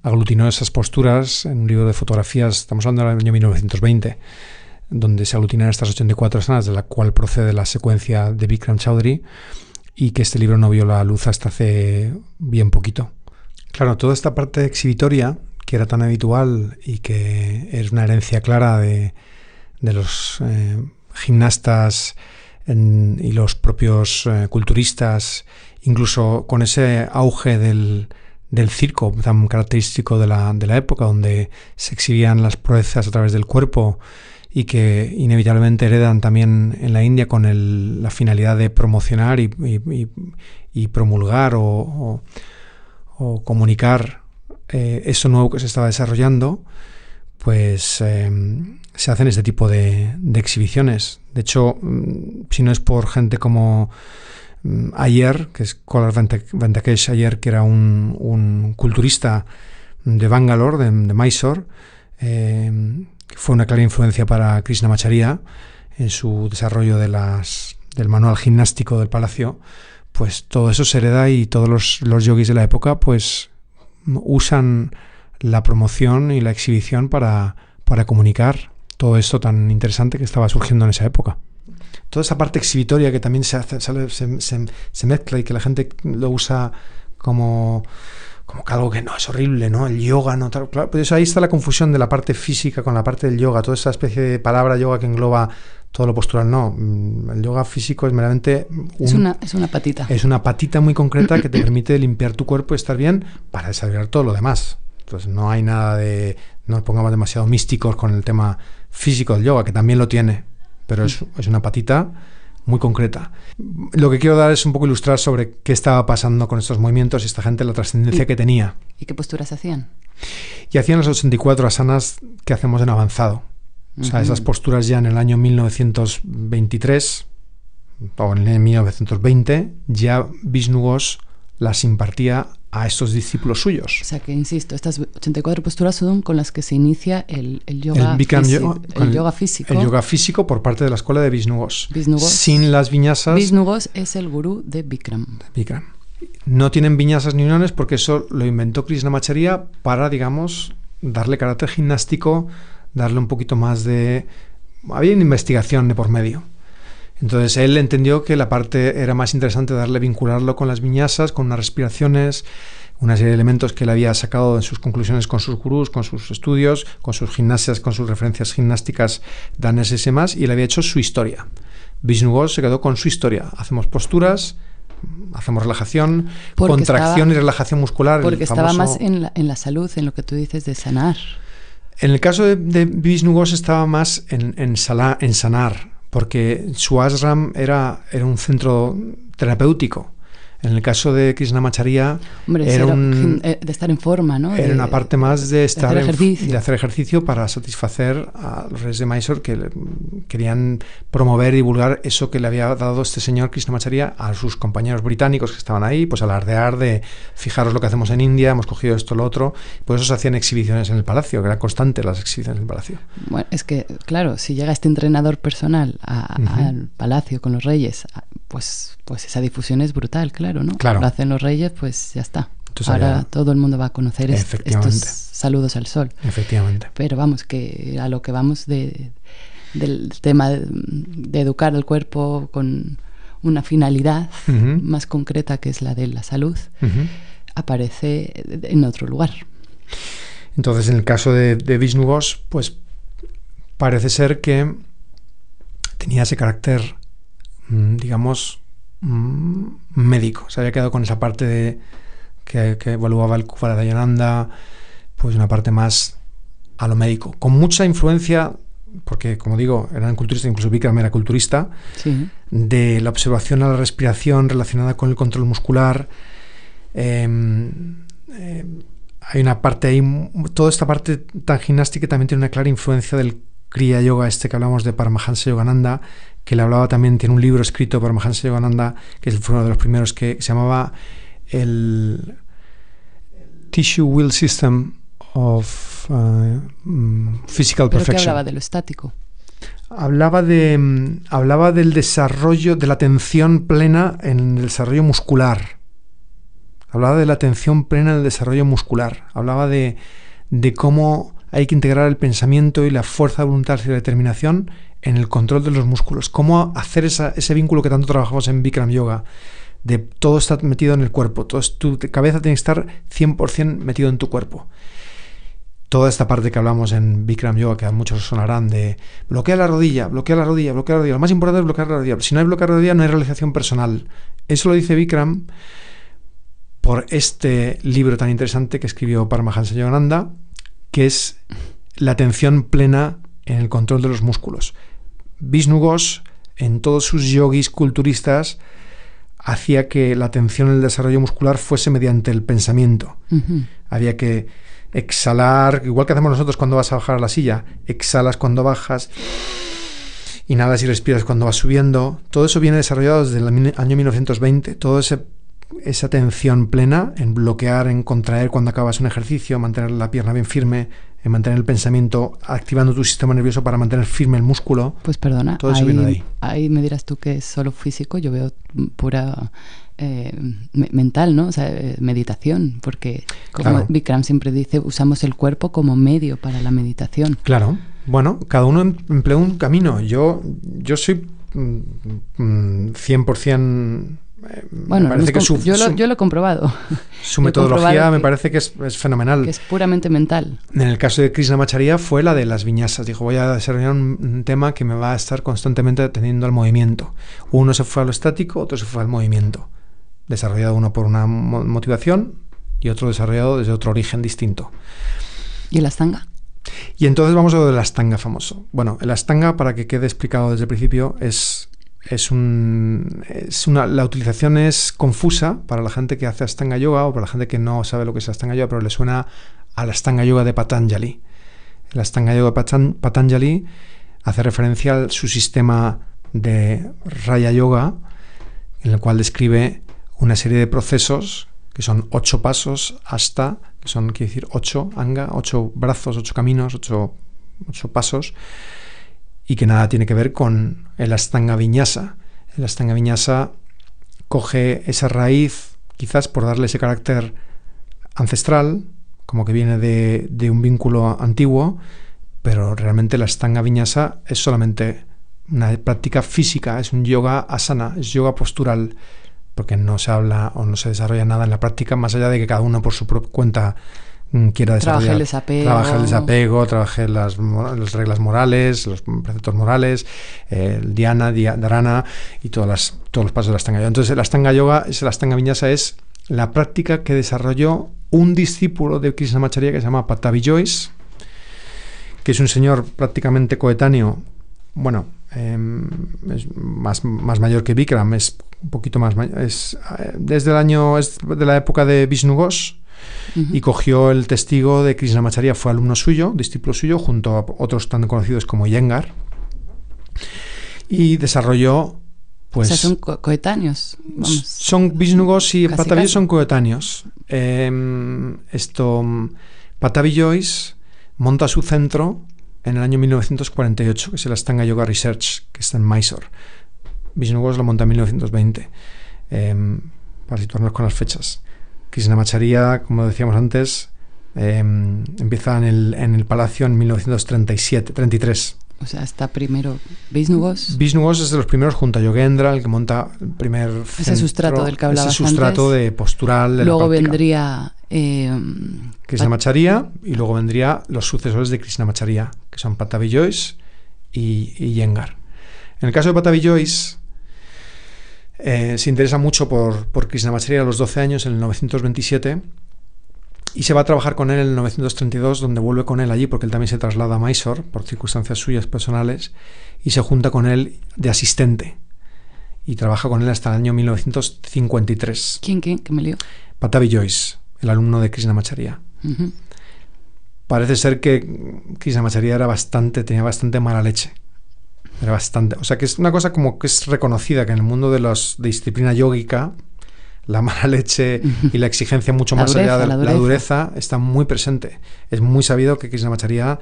aglutinó esas posturas en un libro de fotografías, estamos hablando del año 1920, donde se aglutinan estas 84 asanas, de la cual procede la secuencia de Bikram Chaudhary, y que este libro no vio la luz hasta hace bien poquito. Claro, toda esta parte exhibitoria, que era tan habitual y que es una herencia clara de los gimnastas y los propios culturistas, incluso con ese auge del circo tan característico de la época, donde se exhibían las proezas a través del cuerpo, y que inevitablemente heredan también en la India con la finalidad de promocionar y promulgar o comunicar eso nuevo que se estaba desarrollando, pues se hacen este tipo de exhibiciones. De hecho, si no es por gente como Iyer, que es Kolar Venkatesh Iyer, que era un culturista de Bangalore, de Mysore, que fue una clara influencia para Krishnamacharya en su desarrollo del manual gimnástico del palacio, pues todo eso se hereda, y todos los yogis de la época pues usan la promoción y la exhibición para comunicar todo esto tan interesante que estaba surgiendo en esa época. Toda esa parte exhibitoria que también se mezcla, y que la gente lo usa como que algo que no es horrible, ¿no? El yoga, ¿no? Claro, pues ahí está la confusión de la parte física con la parte del yoga, toda esa especie de palabra yoga que engloba todo lo postural. No, el yoga físico es meramente es una patita. Es una patita muy concreta que te permite limpiar tu cuerpo y estar bien para desarrollar todo lo demás. Entonces no hay nada de... No nos pongamos demasiado místicos con el tema físico del yoga, que también lo tiene, pero es una patita muy concreta. Lo que quiero dar es un poco ilustrar sobre qué estaba pasando con estos movimientos y esta gente, la trascendencia que tenía. ¿Y qué posturas hacían? Y hacían las 84 asanas que hacemos en avanzado. O sea, esas posturas ya en el año 1923 o en el 1920, ya Vishnu Ghosh las impartía a estos discípulos suyos. O sea que, insisto, estas 84 posturas son con las que se inicia el yoga físico. El yoga físico por parte de la escuela de Vishnu Ghosh. Ghosh. Sin las viñasas. Vishnu Ghosh es el gurú de Bikram. No tienen viñasas ni uniones, porque eso lo inventó Krishnamacharya para, digamos, darle carácter gimnástico darle un poquito más de... Había una investigación de por medio. Entonces él entendió que la parte era más interesante vincularlo con las viñasas, con unas respiraciones, una serie de elementos que él había sacado en sus conclusiones con sus gurús, con sus estudios, con sus gimnasias, con sus referencias gimnásticas danesas y más, y él había hecho su historia. Vishnu Ghosh se quedó con su historia. Hacemos posturas, hacemos relajación, contracción y relajación muscular. Porque estaba más en la salud, en lo que tú dices de sanar. En el caso de Vishnu Ghosh estaba más en sanar, porque su ashram era un centro terapéutico. En el caso de Krishnamacharya, era de estar en forma, ¿no? Era una parte más de hacer ejercicio para satisfacer a los reyes de Mysore que querían promover y divulgar eso que le había dado este señor Krishnamacharya a sus compañeros británicos que estaban ahí, pues alardear de fijaros lo que hacemos en India, hemos cogido esto, lo otro. Por eso se hacían exhibiciones en el palacio, que eran constantes las exhibiciones en el palacio. Bueno, es que, claro, si llega este entrenador personal al palacio con los reyes, pues esa difusión es brutal, claro, ¿no? Claro. Lo hacen los reyes, pues ya está. Entonces, ahora todo el mundo va a conocer estos saludos al sol. Efectivamente. Pero vamos, que a lo que vamos del tema de educar al cuerpo con una finalidad más concreta, que es la de la salud, aparece en otro lugar. Entonces, en el caso de Vishnu Ghosh, pues parece ser que tenía ese carácter, digamos, médico. Se había quedado con esa parte de que evaluaba el Kuvarayananda, pues una parte más a lo médico, con mucha influencia, porque como digo, eran culturistas, incluso Bikram era culturista, sí, de la observación a la respiración relacionada con el control muscular. Hay una parte ahí, toda esta parte tan gimnástica también tiene una clara influencia del Kriya Yoga, que hablamos de Paramahansa Yogananda, que le hablaba también, tiene un libro escrito Paramahansa Yogananda, que fue uno de los primeros, que se llamaba el Tissue Will System of Physical Perfection. ¿Pero qué hablaba de lo estático? Hablaba del desarrollo, de la atención plena en el desarrollo muscular. Hablaba de la atención plena en el desarrollo muscular. Hablaba de cómo hay que integrar el pensamiento y la fuerza de voluntad y la determinación en el control de los músculos. Cómo hacer ese vínculo que tanto trabajamos en Bikram Yoga, de todo está metido en el cuerpo, tu cabeza tiene que estar 100% metido en tu cuerpo. Toda esta parte que hablamos en Bikram Yoga, que a muchos sonarán de bloquea la rodilla, bloquea la rodilla, bloquea la rodilla. Lo más importante es bloquear la rodilla. Si no hay bloquear la rodilla, no hay realización personal. Eso lo dice Bikram por este libro tan interesante que escribió Paramahansa Yogananda, que es la atención plena en el control de los músculos. Vishnu Ghosh, en todos sus yogis culturistas, hacía que la atención en el desarrollo muscular fuese mediante el pensamiento. Había que exhalar, igual que hacemos nosotros cuando vas a bajar a la silla, exhalas cuando bajas, inhalas y respiras cuando vas subiendo. Todo eso viene desarrollado desde el año 1920, toda esa atención plena en bloquear, en contraer cuando acabas un ejercicio, mantener la pierna bien firme, en mantener el pensamiento, activando tu sistema nervioso para mantener firme el músculo. Pues perdona, todo eso viene de ahí. Ahí me dirás tú que es solo físico, yo veo pura mental, ¿no? O sea, meditación, porque como claro. Bikram siempre dice, usamos el cuerpo como medio para la meditación. Claro, bueno, cada uno emplea un camino. Yo soy 100%... Bueno, yo lo he comprobado. Su metodología me parece que es fenomenal. Que es puramente mental. En el caso de Krishnamacharya fue la de las viñasas. Dijo, voy a desarrollar un tema que me va a estar constantemente atendiendo al movimiento. Uno se fue a lo estático, otro se fue al movimiento. Desarrollado uno por una motivación y otro desarrollado desde otro origen distinto. ¿Y el Ashtanga? Y entonces vamos a lo del Ashtanga famoso. Bueno, el Ashtanga, para que quede explicado desde el principio, la utilización es confusa para la gente que hace Ashtanga Yoga o para la gente que no sabe lo que es Ashtanga Yoga, pero le suena al Ashtanga Yoga de Patanjali. El Ashtanga Yoga de Patanjali hace referencia a su sistema de Raya Yoga, en el cual describe una serie de procesos que son 8 pasos hasta, que son, quiere decir 8 anga, 8 brazos, 8 caminos, 8 pasos, y que nada tiene que ver con el Ashtanga Vinyasa. El Ashtanga Vinyasa coge esa raíz, quizás por darle ese carácter ancestral, como que viene de un vínculo antiguo, pero realmente la Ashtanga Vinyasa es solamente una práctica física, es un yoga asana, es yoga postural, porque no se habla o no se desarrolla nada en la práctica, más allá de que cada uno por su propia cuenta quiera desarrollar. Trabaja el desapego, trabaje las reglas morales, los preceptos morales, el dhyana, dharana y todos los pasos de la Ashtanga Yoga. Entonces, la Ashtanga Yoga, la Ashtanga Vinyasa es la práctica que desarrolló un discípulo de Krishnamacharya que se llama Pattabhi Jois, que es un señor prácticamente coetáneo, bueno, es más mayor que Bikram, es un poquito más mayor, es de la época de Vishnu Ghosh, y cogió el testigo de Krishnamacharya, fue alumno suyo, discípulo suyo, junto a otros tan conocidos como Iyengar, y desarrolló, pues... O sea, son coetáneos. Vamos. Son Vishnu Ghosh y Pattabhi casi. son coetáneos. Pattabhi Jois monta su centro en el año 1948, que es el Ashtanga Yoga Research, que está en Mysore. Vishnu Ghosh lo monta en 1920, para situarnos con las fechas. Krishnamacharya, como decíamos antes, empieza en el palacio en 1933. O sea, está primero Vishnu Ghosh. Vishnu Ghosh es de los primeros junto a Yogendra, el que monta el primer centro. Ese sustrato del que hablabas ese sustrato antes. De postural. De luego la vendría... Krishnamacharya, y luego vendría los sucesores de Krishnamacharya, que son Pattabhi Jois y Iyengar. En el caso de Pattabhi Jois, se interesa mucho por Krishnamacharya a los 12 años, en el 927, y se va a trabajar con él en el 932, donde vuelve con él allí, porque él también se traslada a Mysore por circunstancias suyas personales, y se junta con él de asistente, y trabaja con él hasta el año 1953. ¿Quién? ¿Que me lío? Pattabhi Jois, el alumno de Krishnamacharya. Parece ser que Krishnamacharya tenía bastante mala leche. Era bastante. O sea, que es una cosa como que es reconocida, que en el mundo de disciplina yógica, la mala leche y la exigencia mucho más allá de la dureza está muy presente. Es muy sabido que Krishnamacharya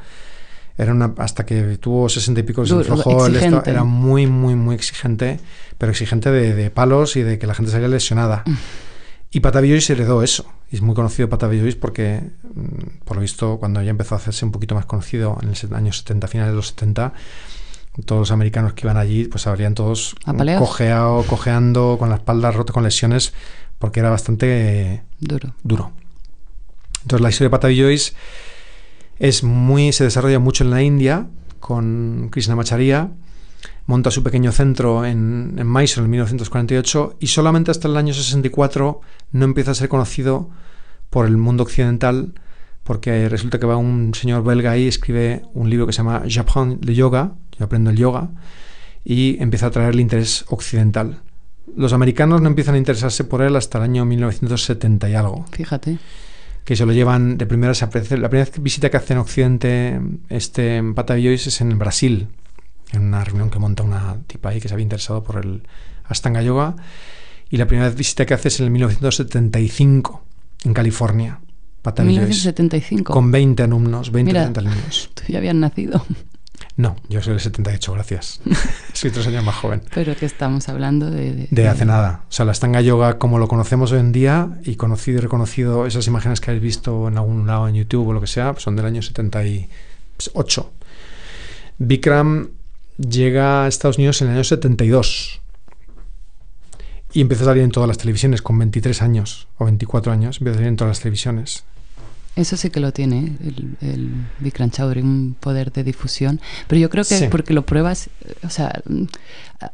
hasta que tuvo 60 y pico, se aflojó, era muy, muy, muy exigente, pero exigente de palos y de que la gente salía lesionada. Y Pattabhi Jois heredó eso. Y es muy conocido Pattabhi Jois porque, por lo visto, cuando ya empezó a hacerse un poquito más conocido en el año 70, finales de los 70, todos los americanos que iban allí, pues salían todos cojeando, con la espalda rota, con lesiones, porque era bastante duro. Entonces la historia de Pattabhi Jois se desarrolla mucho en la India, con Krishnamacharya. Monta su pequeño centro en Mysore en 1948, y solamente hasta el año 64 no empieza a ser conocido por el mundo occidental, porque resulta que va un señor belga ahí, escribe un libro que se llama J'apprends le yoga, yo aprendo el yoga, y empieza a traer el interés occidental. Los americanos no empiezan a interesarse por él hasta el año 1970 y algo. Fíjate. Que se lo llevan de primeras. La primera visita que hace en Occidente Pattabhi Jois es en Brasil, en una reunión que monta una tipa ahí que se había interesado por el Ashtanga Yoga, y la primera visita que hace es en el 1975 en California. Pattabhi Jois, 1975. con 20 alumnos, 30 alumnos. ¿Tú ya habías nacido? No, yo soy del 78, gracias. Soy 3 años más joven. Pero que estamos hablando de hace nada. O sea, la Ashtanga Yoga como lo conocemos hoy en día, y conocido y reconocido, esas imágenes que habéis visto en algún lado en YouTube o lo que sea, son del año 78. Bikram llega a Estados Unidos en el año 72 y empieza a salir en todas las televisiones con 23 años o 24 años, empieza a salir en todas las televisiones. Eso sí que lo tiene, el Bikram Chaudhuri, un poder de difusión. Pero yo creo que es porque lo pruebas, o sea,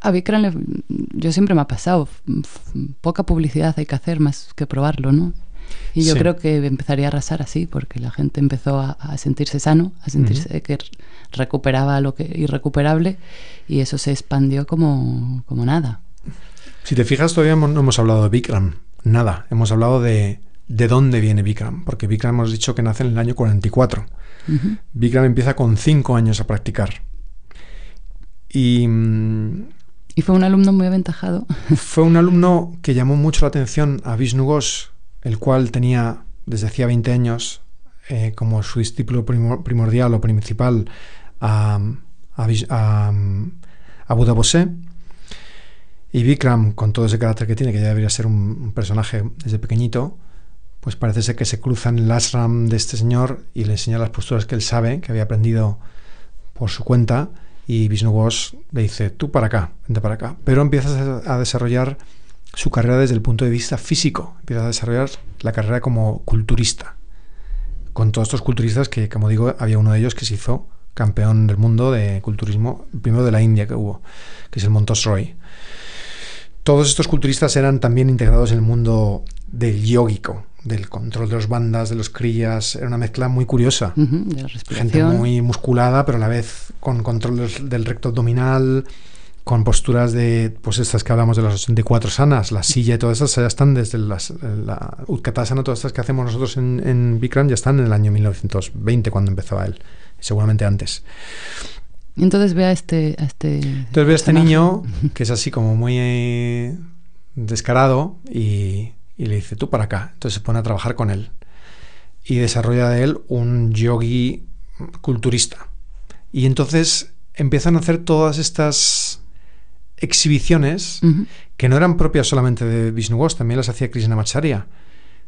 a Bikram yo siempre me ha pasado, poca publicidad hay que hacer más que probarlo, ¿no? Y yo creo que empezaría a arrasar así, porque la gente empezó a sentirse sano, a sentirse que recuperaba lo que irrecuperable, y eso se expandió como nada. Si te fijas, todavía no hemos hablado de Bikram, nada. Hemos hablado de dónde viene Bikram, porque Bikram hemos dicho que nace en el año 44. Bikram empieza con 5 años a practicar. Y fue un alumno muy aventajado. Fue un alumno que llamó mucho la atención a Vishnu Ghosh, el cual tenía desde hacía 20 años como su discípulo primordial o principal a Buddha Bose. Y Bikram, con todo ese carácter que tiene, que ya debería ser un personaje desde pequeñito, pues parece ser que se cruza en el ashram de este señor y le enseña las posturas que él sabe, que había aprendido por su cuenta y Vishnu Ghosh le dice, tú para acá, vente para acá. Pero empieza a desarrollar su carrera desde el punto de vista físico, empieza a desarrollar la carrera como culturista, con todos estos culturistas que, como digo, había uno de ellos que se hizo campeón del mundo de culturismo, primero de la India que hubo, que es el Montos Roy. Todos estos culturistas eran también integrados en el mundo del yógico, del control de los bandas, de los kriyas. Era una mezcla muy curiosa. De la respiración. Gente muy musculada, pero a la vez con control del recto abdominal, con posturas de, pues estas que hablamos de las 84 sanas, la silla y todas estas ya están desde la Utkatasana, todas estas que hacemos nosotros en Bikram ya están en el año 1920 cuando empezaba él, seguramente antes. Y entonces ve a este Entonces ve a este niño que es así como muy descarado y le dice, tú para acá. Entonces se pone a trabajar con él y desarrolla de él un yogi culturista. Y entonces empiezan a hacer todas estas exhibiciones que no eran propias solamente de Vishnu Ghosh, también las hacía Krishnamacharya.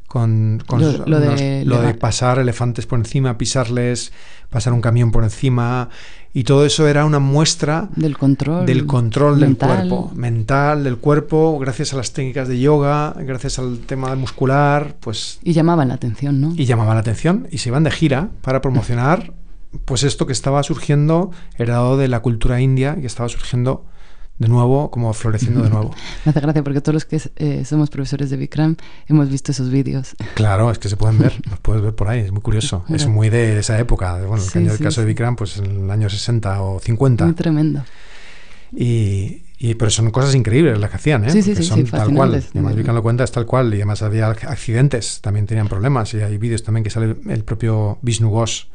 Con lo de pasar elefantes por encima, pisarles, pasar un camión por encima, y todo eso era una muestra del control del cuerpo, mental, del cuerpo, gracias a las técnicas de yoga, gracias al tema muscular, pues... Y llamaban la atención, ¿no? Y llamaban la atención, y se iban de gira para promocionar pues esto que estaba surgiendo, heredado de la cultura india, que estaba surgiendo de nuevo, como floreciendo de nuevo. Me hace gracia porque todos los que somos profesores de Bikram hemos visto esos vídeos. Claro, es que se pueden ver, los puedes ver por ahí, es muy curioso. Es muy de esa época. Bueno, el caso de Bikram, pues en el año 60 o 50. Muy tremendo. Pero son cosas increíbles las que hacían, ¿eh? Son tal cual. Y además Bikram lo cuenta, es tal cual. Y además había accidentes, también tenían problemas. Y hay vídeos también que sale el propio Vishnu Ghosh,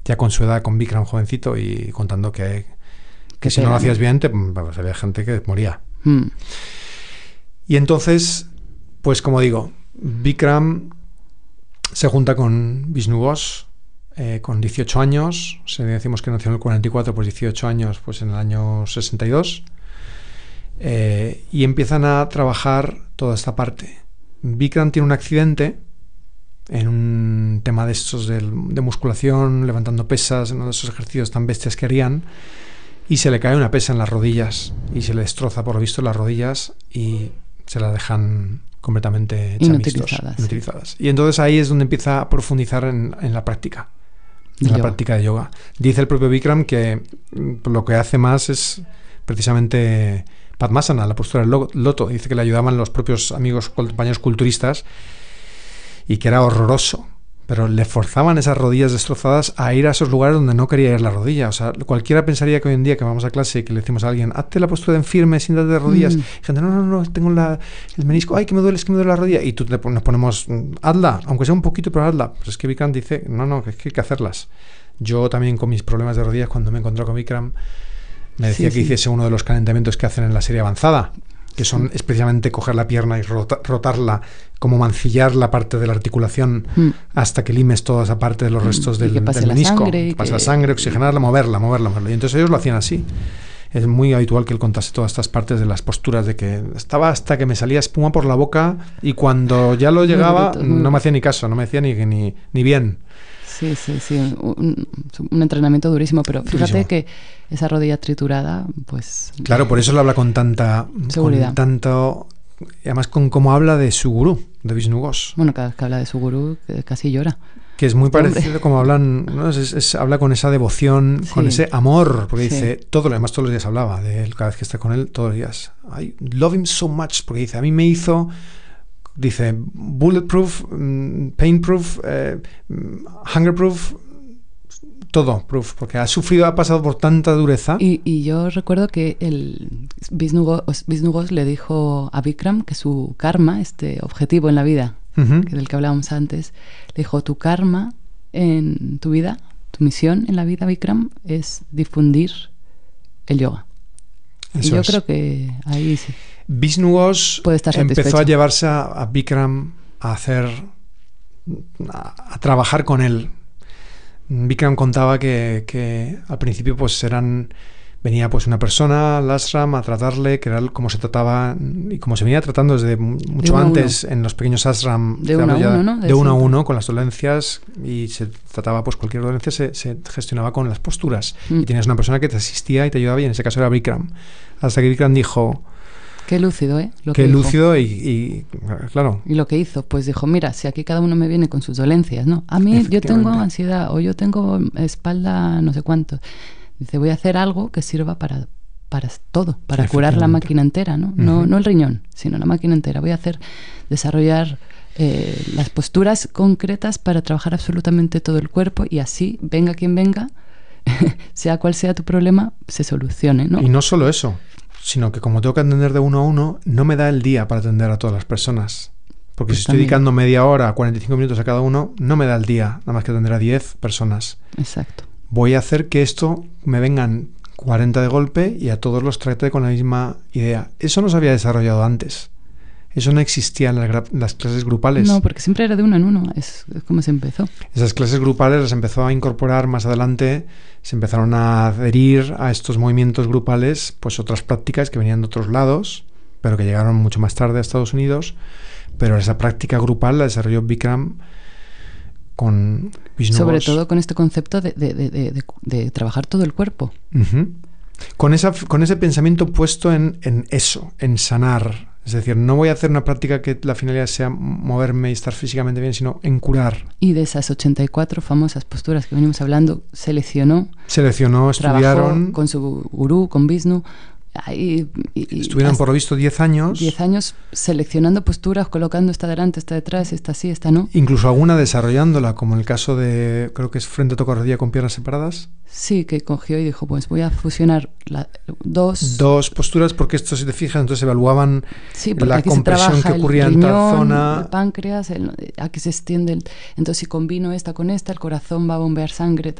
ya con su edad, con Bikram jovencito, y contando que si no lo hacías bien, pues había gente que moría. Y entonces, pues como digo, Bikram se junta con Vishnu Ghosh con 18 años. Si decimos que nació en el 44, pues 18 años, pues en el año 62. Y empiezan a trabajar toda esta parte. Bikram tiene un accidente en un tema de estos de musculación, levantando pesas, en uno de esos ejercicios tan bestias que harían, y se le cae una pesa en las rodillas y se le destroza por lo visto las rodillas y se la dejan completamente inutilizadas. Y entonces ahí es donde empieza a profundizar en la práctica, en la práctica de yoga. Dice el propio Bikram que lo que hace más es precisamente Padmasana, la postura del loto. Dice que le ayudaban los propios amigos, compañeros culturistas, y que era horroroso, pero le forzaban esas rodillas destrozadas a ir a esos lugares donde no quería ir la rodilla. O sea, cualquiera pensaría que hoy en día que vamos a clase y que le decimos a alguien, hazte la postura de firme, siéntate de rodillas, gente, no, tengo el menisco, ay, que me duele la rodilla, y tú nos ponemos, hazla, aunque sea un poquito, pero hazla. Pues es que Bikram dice, no, que hay que hacerlas. Yo también con mis problemas de rodillas, cuando me encontré con Bikram, me decía que hiciese uno de los calentamientos que hacen en la serie avanzada, que son especialmente coger la pierna y rotarla, como mancillar la parte de la articulación hasta que limes toda esa parte de los restos del menisco. Que pase la sangre, oxigenarla, moverla. Y entonces ellos lo hacían así. Es muy habitual que él contase todas estas partes de las posturas, de que estaba hasta que me salía espuma por la boca y cuando ya lo llegaba no me hacía ni caso, no me decía ni bien. Sí. Un entrenamiento durísimo, pero fíjate que esa rodilla triturada, pues... Claro, por eso lo habla con tanta seguridad. Y además con cómo habla de su gurú, de Vishnu Ghosh. Bueno, cada vez que habla de su gurú casi llora. Que es muy parecido como hablan, ¿no? Habla con esa devoción, con ese amor, porque dice, todos los días hablaba de él, cada vez que está con él, todos los días. I love him so much, porque dice, a mí me hizo... Dice, bulletproof, painproof, hungerproof, todo proof, porque ha pasado por tanta dureza. Y yo recuerdo que el Vishnu Ghosh le dijo a Bikram que su karma, este objetivo en la vida, del que hablábamos antes, le dijo, tu karma en tu vida, tu misión en la vida, Bikram, es difundir el yoga. Y yo creo que ahí sí. Vishnu Ghosh empezó a llevarse a Bikram a trabajar con él. Bikram contaba que al principio pues eran venía pues una persona al ashram a tratarle, que era como se trataba y como se venía tratando desde mucho antes en los pequeños ashram, de uno a uno, ¿no? De uno a uno con las dolencias, y se trataba pues cualquier dolencia se gestionaba con las posturas y tenías una persona que te asistía y te ayudaba, y en ese caso era Bikram, hasta que Bikram dijo... Qué lúcido, ¿eh? Qué lúcido y claro. Y lo que hizo, pues dijo, mira, si aquí cada uno me viene con sus dolencias, ¿no? A mí yo tengo ansiedad o yo tengo espalda no sé cuánto. Dice, voy a hacer algo que sirva para todo, para curar la máquina entera, ¿no? No el riñón, sino la máquina entera. Voy a desarrollar las posturas concretas para trabajar absolutamente todo el cuerpo, y así, venga quien venga, sea cual sea tu problema, se solucione, ¿no? Y no solo eso, sino que como tengo que atender de uno a uno, no me da el día para atender a todas las personas. Porque pues si estoy dedicando media hora, 45 minutos a cada uno, no me da el día, nada más que atender a 10 personas. Exacto. Voy a hacer que esto me vengan 40 de golpe y a todos los trate con la misma idea. Eso no se había desarrollado antes. Eso no existía en las clases grupales. No, porque siempre era de uno en uno, es como se empezó. Esas clases grupales las empezó a incorporar más adelante, se empezaron a adherir a estos movimientos grupales, pues otras prácticas que venían de otros lados, pero que llegaron mucho más tarde a Estados Unidos. Pero esa práctica grupal la desarrolló Bikram con Vishnu sobre Ghosh. todo con este concepto de trabajar todo el cuerpo. Uh-huh. Con ese pensamiento puesto en eso, en sanar. Es decir, no voy a hacer una práctica que la finalidad sea moverme y estar físicamente bien, sino en curar. Y de esas 84 famosas posturas que venimos hablando, seleccionó, estudiaron con su gurú, con Vishnu. Estuvieron por lo visto 10 años. 10 años seleccionando posturas, colocando esta delante, esta detrás, esta sí, esta no. Incluso alguna desarrollándola, como el caso de, creo que es frente a toco rodilla con piernas separadas. Sí, que cogió y dijo, pues voy a fusionar dos posturas, porque esto, si te fijas, entonces evaluaban la aquí compresión que ocurría el riñón, en tal zona. El páncreas, aquí se extiende. Entonces, si combino esta con esta, el corazón va a bombear sangre.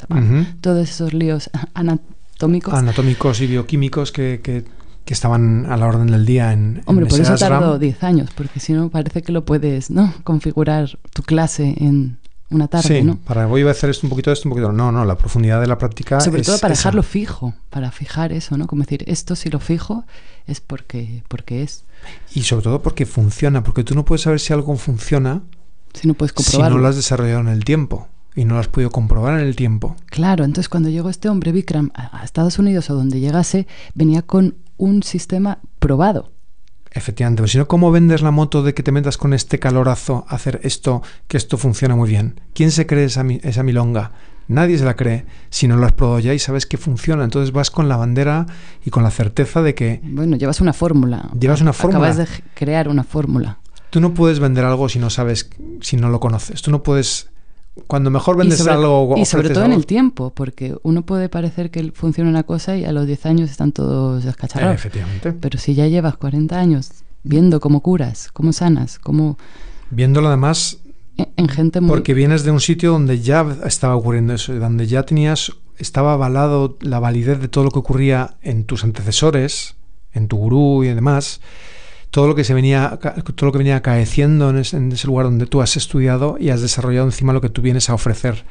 Todos esos líos anatómicos y bioquímicos que estaban a la orden del día en Hombre, por eso ashram. tardó 10 años, porque si no parece que lo puedes, ¿no?, configurar tu clase en una tarde, sí, ¿no? Voy a hacer esto un poquito. No, la profundidad de la práctica sobre todo para esa. Dejarlo fijo, para fijar eso, ¿no? Como decir, esto si lo fijo es porque es. Y sobre todo porque funciona, porque tú no puedes saber si algo funciona si no puedes comprobarlo. Si no lo has desarrollado en el tiempo. Y no lo has podido comprobar en el tiempo. Claro, entonces cuando llegó este hombre, Bikram, a Estados Unidos o donde llegase, venía con un sistema probado. Efectivamente, pero si no, ¿cómo vendes la moto de que te metas con este calorazo a hacer esto, que esto funciona muy bien? ¿Quién se cree esa milonga? Nadie se la cree si no lo has probado ya y sabes que funciona. Entonces vas con la bandera y con la certeza de que... Bueno, llevas una fórmula. Acabas de crear una fórmula. Tú no puedes vender algo si no sabes, si no lo conoces. Tú no puedes... Cuando mejor vendes algo... Y sobre todo en el tiempo, porque uno puede parecer que funciona una cosa y a los 10 años están todos descacharrados. Efectivamente. Pero si ya llevas 40 años viendo cómo curas, cómo sanas, cómo... Viéndolo además... En gente muy... Porque vienes de un sitio donde ya estaba ocurriendo eso, donde ya estaba avalado la validez de todo lo que ocurría en tus antecesores, en tu gurú y demás... Todo lo que venía acaeciendo en ese lugar donde tú has estudiado y has desarrollado encima lo que tú vienes a ofrecer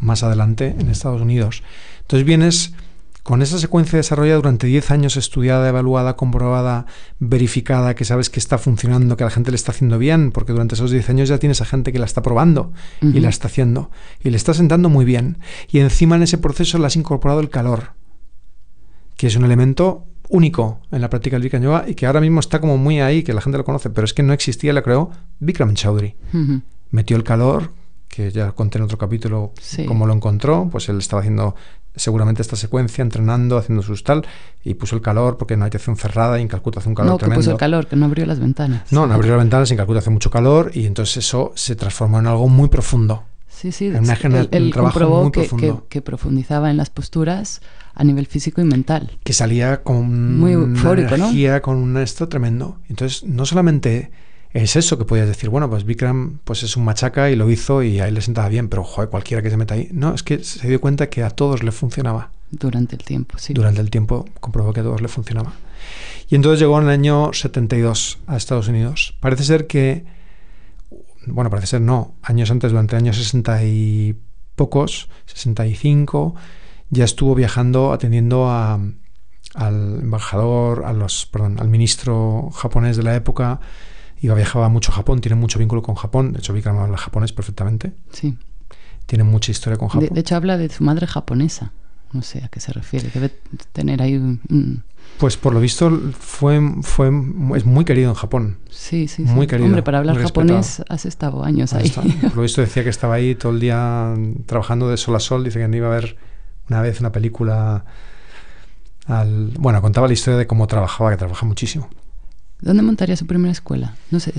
más adelante en Estados Unidos. Entonces vienes con esa secuencia desarrollada durante 10 años, estudiada, evaluada, comprobada, verificada, que sabes que está funcionando, que a la gente le está haciendo bien, porque durante esos 10 años ya tienes a gente que la está probando y la está haciendo y le está sentando muy bien. Y encima en ese proceso le has incorporado el calor, que es un elemento único en la práctica del Bikram Yoga y que ahora mismo está como muy ahí, que la gente lo conoce, pero es que no existía, lo creó Bikram Choudhury. Metió el calor, que ya conté en otro capítulo cómo lo encontró, pues él estaba haciendo seguramente esta secuencia, entrenando, haciendo sus tal, y puso el calor porque no hay habitación cerrada y en Calcuta hace un calor tremendo. No, que puso el calor, que no abrió las ventanas. No abrió las ventanas, en Calcuta hace mucho calor y entonces eso se transformó en algo muy profundo. Sí, él comprobó que profundizaba en las posturas a nivel físico y mental. Que salía con muy eufórico, una energía, ¿no? con un esto tremendo. Entonces, no solamente es eso que podías decir, bueno, pues Bikram pues es un machaca y lo hizo y ahí le sentaba bien, pero joder, cualquiera que se meta ahí. No, es que se dio cuenta que a todos le funcionaba. Durante el tiempo, sí. Durante el tiempo comprobó que a todos le funcionaba. Y entonces llegó en el año 72 a Estados Unidos. Parece ser no, años antes, durante el año 60 y pocos, 65, ya estuvo viajando atendiendo a al embajador, al ministro japonés de la época. Viajaba mucho a Japón, tiene mucho vínculo con Japón. De hecho, Vikram habla japonés perfectamente. Sí. Tiene mucha historia con Japón. De hecho, habla de su madre japonesa. No sé a qué se refiere. Debe tener ahí un... Pues por lo visto es muy querido en Japón. Sí. Muy querido. Hombre, para hablar japonés has estado años ahí. Por lo visto decía que estaba ahí todo el día trabajando de sol a sol. Dice que no iba a ver una vez una película. Bueno, contaba la historia de cómo trabajaba, que trabaja muchísimo. ¿Dónde montaría su primera escuela? No sé,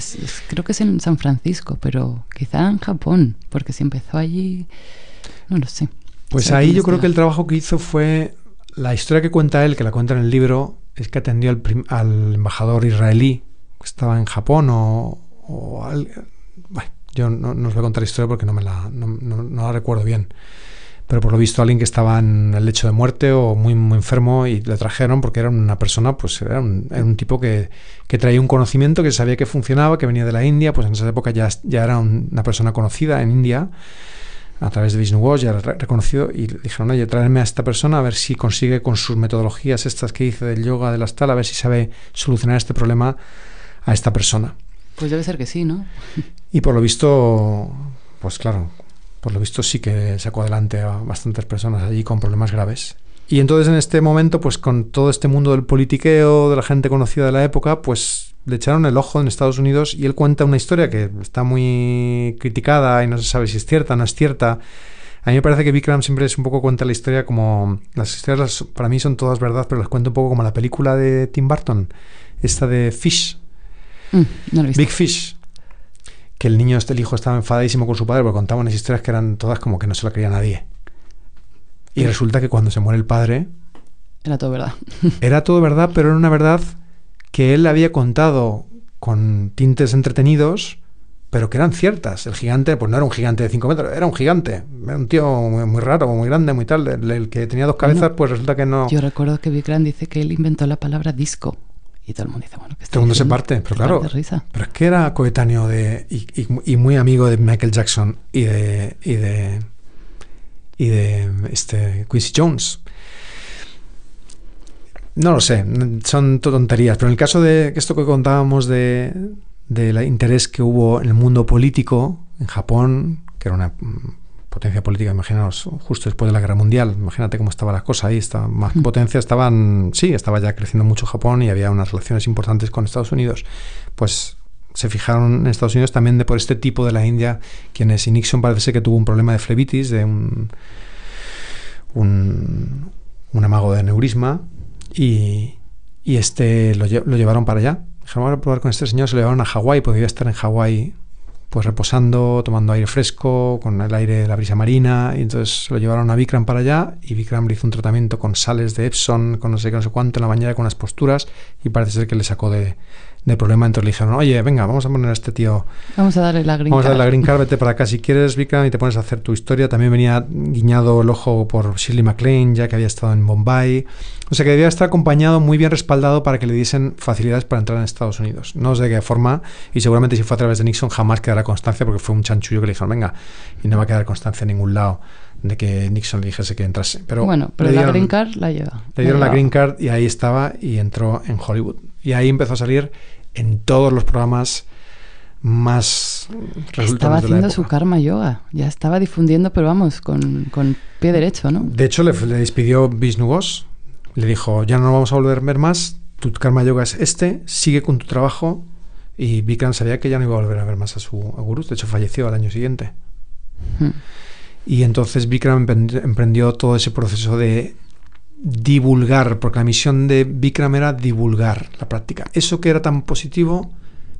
creo que es en San Francisco, pero quizá en Japón, porque si empezó allí, no lo sé. Pues ahí yo creo que el trabajo que hizo fue... La historia que cuenta él, que la cuenta en el libro, es que atendió al embajador israelí que estaba en Japón bueno, yo no os voy a contar la historia porque no la recuerdo bien. Pero por lo visto alguien que estaba en el lecho de muerte o muy, muy enfermo y le trajeron porque era una persona, pues era un tipo que traía un conocimiento, que sabía que funcionaba, que venía de la India, pues en esa época ya era una persona conocida en India a través de Vishnu Ghosh, ya era reconocido, y dijeron, oye, tráeme a esta persona a ver si consigue con sus metodologías estas que hice del yoga, del astral, a ver si sabe solucionar este problema a esta persona. Pues debe ser que sí, ¿no? Y por lo visto, pues claro, por lo visto sí que sacó adelante a bastantes personas allí con problemas graves. Y entonces en este momento, pues con todo este mundo del politiqueo, de la gente conocida de la época, pues le echaron el ojo en Estados Unidos y él cuenta una historia que está muy criticada y no se sabe si es cierta o no es cierta. A mí me parece que Vikram siempre es un poco cuenta la historia como... Las historias para mí son todas verdad, pero las cuenta un poco como la película de Tim Burton, esta de Fish, no lo he visto. Big Fish, que el hijo estaba enfadadísimo con su padre porque contaba unas historias que eran todas como que no se la creía nadie. Y resulta que cuando se muere el padre... Era todo verdad. Era todo verdad, pero era una verdad que él había contado con tintes entretenidos, pero que eran ciertas. El gigante, pues no era un gigante de 5 metros, era un gigante. Era un tío muy, muy raro, muy grande, muy tal. El que tenía 2 cabezas, pues resulta que no... Yo recuerdo que Vikram dice que él inventó la palabra disco. Y todo el mundo dice, bueno, ¿qué está todo el mundo se diciendo? parte, pero claro. De risa. Pero es que era coetáneo y muy amigo de Michael Jackson y de Quincy Jones. No lo sé, son tonterías, pero en el caso de esto que contábamos del interés que hubo en el mundo político en Japón, que era una potencia política, imaginaos, justo después de la Guerra Mundial, imagínate cómo estaba la cosa ahí, estaba más potencia, estaba ya creciendo mucho Japón y había unas relaciones importantes con Estados Unidos, pues se fijaron en Estados Unidos también por este tipo de la India, y Nixon parece ser que tuvo un problema de flebitis, de un amago de aneurisma, y lo llevaron para allá. Dijeron, vamos a probar con este señor. Se lo llevaron a Hawái, podía estar en Hawái pues reposando, tomando aire fresco, con el aire de la brisa marina, y entonces lo llevaron a Vikram para allá, y Vikram le hizo un tratamiento con sales de Epsom, con no sé qué, no sé cuánto, en la bañera con unas posturas, y parece ser que le sacó de problema. Entonces le dijeron, oye, venga, vamos a poner a este tío, vamos a darle la green card. Vamos a darle la green card, vete para acá si quieres, Vikram, y te pones a hacer tu historia. También venía guiñado el ojo por Shirley MacLaine, ya que había estado en Bombay. O sea que debía estar acompañado, muy bien respaldado, para que le diesen facilidades para entrar en Estados Unidos. No sé de qué forma, y seguramente si fue a través de Nixon jamás quedará constancia, porque fue un chanchullo que le dijeron, venga, y no va a quedar constancia en ningún lado de que Nixon le dijese que entrase. Pero bueno, pero la green card la lleva. Le dieron la green card y ahí estaba, y entró en Hollywood. Y ahí empezó a salir en todos los programas más resultados. Estaba haciendo de la época. su karma yoga, ya estaba difundiendo, pero vamos, con pie derecho, ¿no? De hecho, le despidió Vishnu Ghosh, le dijo, ya no nos vamos a volver a ver más, tu karma yoga es sigue con tu trabajo, y Vikram sabía que ya no iba a volver a ver más a su gurú, de hecho falleció al año siguiente. Y entonces Vikram emprendió todo ese proceso de divulgar, porque la misión de Vikram era divulgar la práctica. Eso que era tan positivo,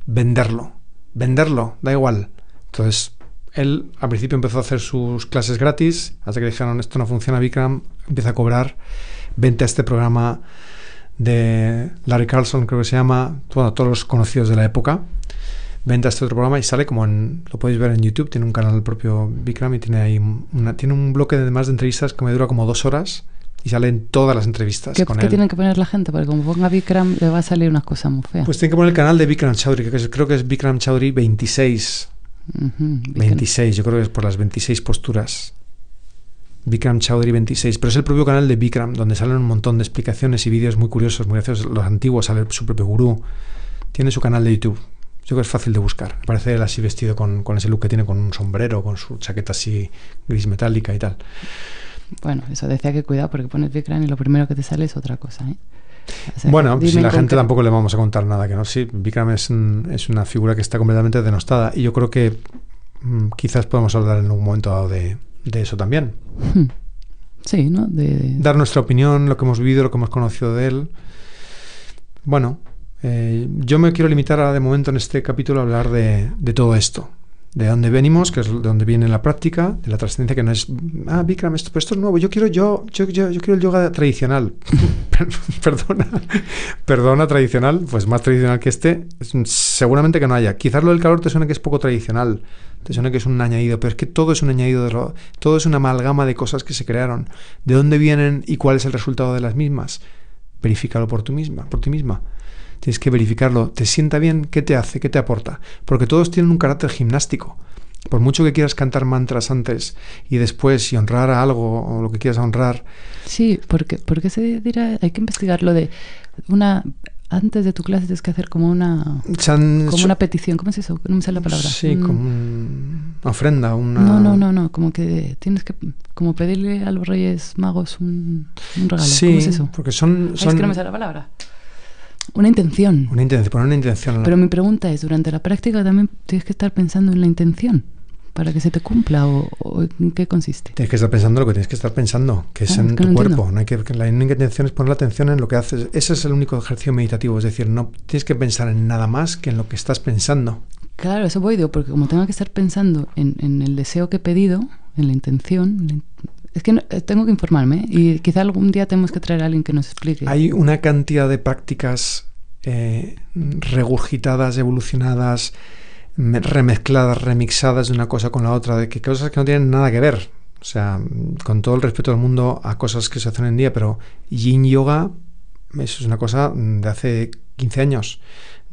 venderlo, da igual. Entonces, él al principio empezó a hacer sus clases gratis, hasta que dijeron, esto no funciona, Vikram, empieza a cobrar, vente a este programa de Larry Carlson, creo que se llama, bueno, todos los conocidos de la época, vente a este otro programa, y sale como lo podéis ver en YouTube, tiene un canal el propio Vikram, y tiene ahí tiene un bloque de entrevistas que me dura como 2 horas, y salen todas las entrevistas con él. ¿Qué tienen que poner la gente? Porque como ponga Vikram, le va a salir unas cosas muy feas. Pues tienen que poner el canal de Vikram Chaudhry, que creo que es Vikram Chaudhry 26. 26, yo creo que es por las 26 posturas. Bikram Chaudhary 26, pero es el propio canal de Bikram, donde salen un montón de explicaciones y vídeos muy curiosos, muy graciosos. Los antiguos, sale su propio gurú. Tiene su canal de YouTube. Yo creo que es fácil de buscar. Me parece él así vestido con ese look que tiene, con un sombrero, con su chaqueta así gris metálica y tal. Bueno, eso decía que cuidado porque pones Bikram y lo primero que te sale es otra cosa, ¿eh? O sea, Bueno, si la gente que... tampoco le vamos a contar nada que no. Sí, Bikram es una figura que está completamente denostada y yo creo que quizás podemos hablar en algún momento dado de eso también. Sí, ¿no? Dar nuestra opinión, lo que hemos vivido, lo que hemos conocido de él. Bueno, yo me quiero limitar ahora de momento en este capítulo a hablar de todo esto. De dónde venimos, que es de dónde viene la práctica, de la trascendencia, que no es, Bikram, pero esto es nuevo, yo quiero el yoga tradicional. Perdona, tradicional, pues más tradicional que este, seguramente que no haya. Quizás lo del calor te suene que es poco tradicional, te suene que es un añadido, pero es que todo es un añadido, todo es una amalgama de cosas que se crearon. ¿De dónde vienen y cuál es el resultado de las mismas? Verifícalo por ti misma. Tienes que verificarlo. ¿Te sienta bien? ¿Qué te hace? ¿Qué te aporta? Porque todos tienen un carácter gimnástico. Por mucho que quieras cantar mantras antes y después y honrar a algo o lo que quieras honrar. Sí, porque se dirá, hay que investigarlo de antes de tu clase tienes que hacer como una petición. ¿Cómo es eso? No me sale la palabra. Sí, como una ofrenda. No. Como que tienes que como pedirle a los Reyes Magos un regalo. Sí, ¿cómo es eso? Porque son... Es que no me sale la palabra. Una intención. Poner una intención. Pero mi pregunta es, durante la práctica también tienes que estar pensando en la intención para que se te cumpla o ¿en qué consiste? Tienes que estar pensando lo que tienes que estar pensando, que es en tu cuerpo. No hay que, la única intención es poner la atención en lo que haces. Ese es el único ejercicio meditativo, es decir, no tienes que pensar en nada más que en lo que estás pensando. Claro, eso voy, digo, porque como tengo que estar pensando en el deseo que he pedido, en la intención... Es que tengo que informarme y quizá algún día tenemos que traer a alguien que nos explique. Hay una cantidad de prácticas regurgitadas, evolucionadas, remezcladas, remixadas de una cosa con la otra, de que cosas que no tienen nada que ver. O sea, con todo el respeto del mundo a cosas que se hacen hoy en día, pero Yin Yoga, eso es una cosa de hace 15 años.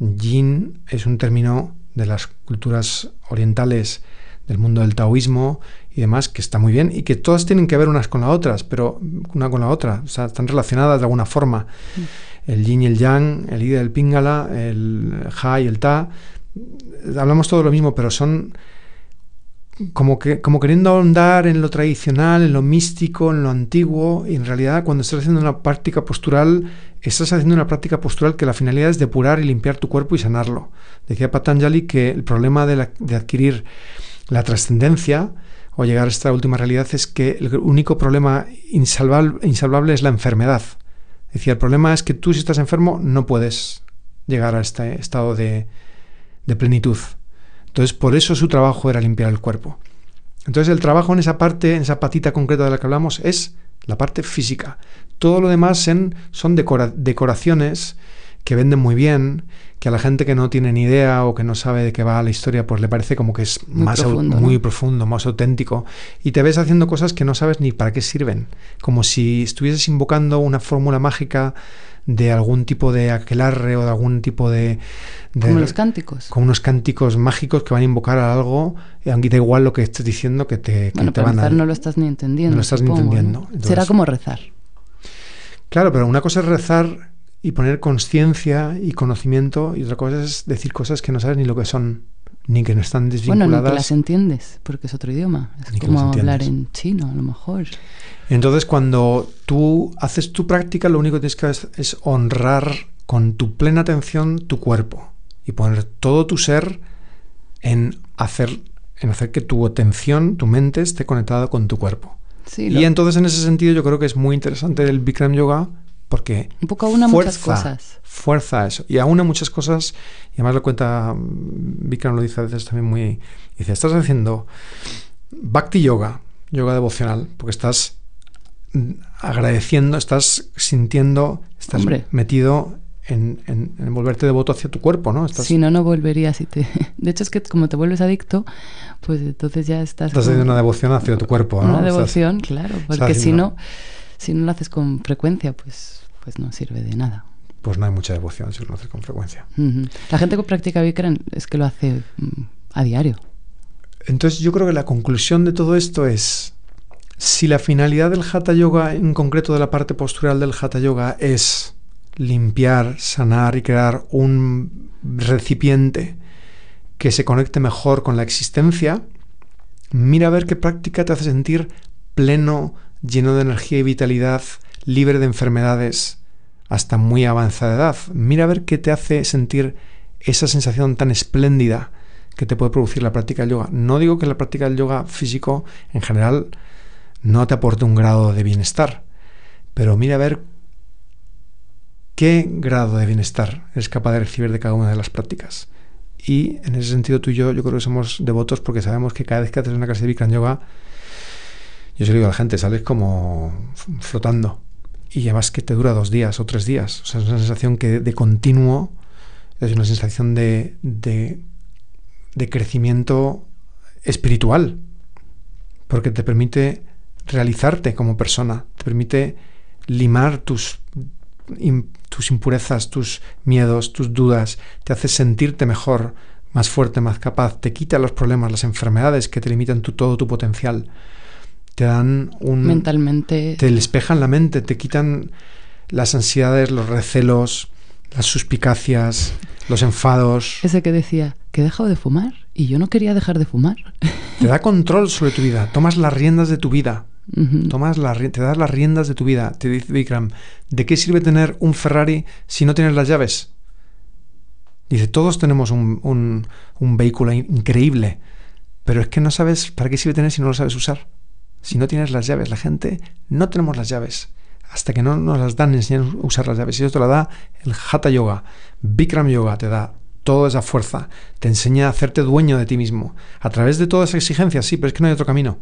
Yin es un término de las culturas orientales, del mundo del taoísmo y demás, que está muy bien y que todas tienen que ver unas con las otras, pero una con la otra, o sea, están relacionadas de alguna forma. El yin y el yang, el ida y el pingala, el ja y el ta, hablamos todo lo mismo, pero son como queriendo ahondar en lo tradicional, en lo místico, en lo antiguo, y en realidad cuando estás haciendo una práctica postural, estás haciendo una práctica postural que la finalidad es depurar y limpiar tu cuerpo y sanarlo. Decía Patanjali que el problema de adquirir la trascendencia o llegar a esta última realidad es que el único problema insalvable es la enfermedad. Decía, el problema es que tú, si estás enfermo, no puedes llegar a este estado de plenitud. Entonces, por eso su trabajo era limpiar el cuerpo. Entonces, el trabajo en esa parte, en esa patita concreta de la que hablamos, es la parte física. Todo lo demás son decoraciones que venden muy bien, que a la gente que no tiene ni idea o que no sabe de qué va la historia, pues le parece como que es muy profundo, más auténtico. Y te ves haciendo cosas que no sabes ni para qué sirven. Como si estuvieses invocando una fórmula mágica de algún tipo de aquelarre o de algún tipo de como los cánticos. Con unos cánticos mágicos que van a invocar a algo, aunque da igual lo que estés diciendo, que te van a... no lo estás ni entendiendo. No lo estás ni entendiendo. ¿No? Entonces, será como rezar. Claro, pero una cosa es rezar y poner conciencia y conocimiento, y otra cosa es decir cosas que no sabes ni lo que son, ni que no están desvinculadas. Bueno, ni que las entiendes, porque es otro idioma. Es como hablar en chino, a lo mejor. Entonces, cuando tú haces tu práctica, lo único que tienes que hacer es honrar con tu plena atención tu cuerpo y poner todo tu ser en hacer que tu atención, tu mente esté conectada con tu cuerpo. Sí, y entonces, en ese sentido, yo creo que es muy interesante el Bikram Yoga, porque un poco aúna muchas cosas. Fuerza eso. Y aúna muchas cosas, y además lo cuenta Bikram, lo dice a veces también muy... Dice, estás haciendo Bhakti Yoga, yoga devocional, porque estás agradeciendo, estás sintiendo, estás metido en volverte devoto hacia tu cuerpo, ¿no? Si no volverías. De hecho, es que como te vuelves adicto, pues entonces ya estás haciendo una devoción hacia tu cuerpo, ¿no? Una devoción, claro, porque si no lo haces con frecuencia, pues no sirve de nada. Pues no hay mucha devoción si lo haces con frecuencia. Uh-huh. La gente que practica Bikram es que lo hace a diario. Entonces yo creo que la conclusión de todo esto es Si la finalidad del Hatha Yoga, en concreto de la parte postural del Hatha Yoga, es limpiar, sanar y crear un recipiente que se conecte mejor con la existencia, mira a ver qué práctica te hace sentir pleno, lleno de energía y vitalidad, libre de enfermedades hasta muy avanzada edad. Mira a ver qué te hace sentir esa sensación tan espléndida que te puede producir la práctica del yoga. No digo que la práctica del yoga físico en general no te aporte un grado de bienestar, pero mira a ver qué grado de bienestar eres capaz de recibir de cada una de las prácticas. Y en ese sentido tú y yo creo que somos devotos porque sabemos que cada vez que haces una clase de Bikram Yoga, yo se lo digo a la gente, sales como flotando. Y además que te dura 2 días o 3 días. O sea, es una sensación que de continuo, es una sensación de crecimiento espiritual, porque te permite realizarte como persona, te permite limar tus impurezas, tus miedos, tus dudas, te hace sentirte mejor, más fuerte, más capaz, te quita los problemas, las enfermedades que te limitan todo tu potencial, te dan mentalmente, te despejan la mente, te quitan las ansiedades, los recelos, las suspicacias, los enfados. Ese que decía que he dejado de fumar y yo no quería dejar de fumar. Te da control sobre tu vida, tomas las riendas de tu vida. Uh-huh. Te das las riendas de tu vida. Te dice Bikram, ¿de qué sirve tener un Ferrari si no tienes las llaves? Dice, todos tenemos un vehículo increíble, pero es que no sabes para qué sirve tener si no lo sabes usar. Si no tienes las llaves, la gente no tenemos las llaves hasta que no nos las dan, enseñan a usar las llaves. Y eso te lo da el Hatha Yoga. Bikram Yoga te da toda esa fuerza, te enseña a hacerte dueño de ti mismo a través de toda esa exigencia. Sí, pero es que no hay otro camino.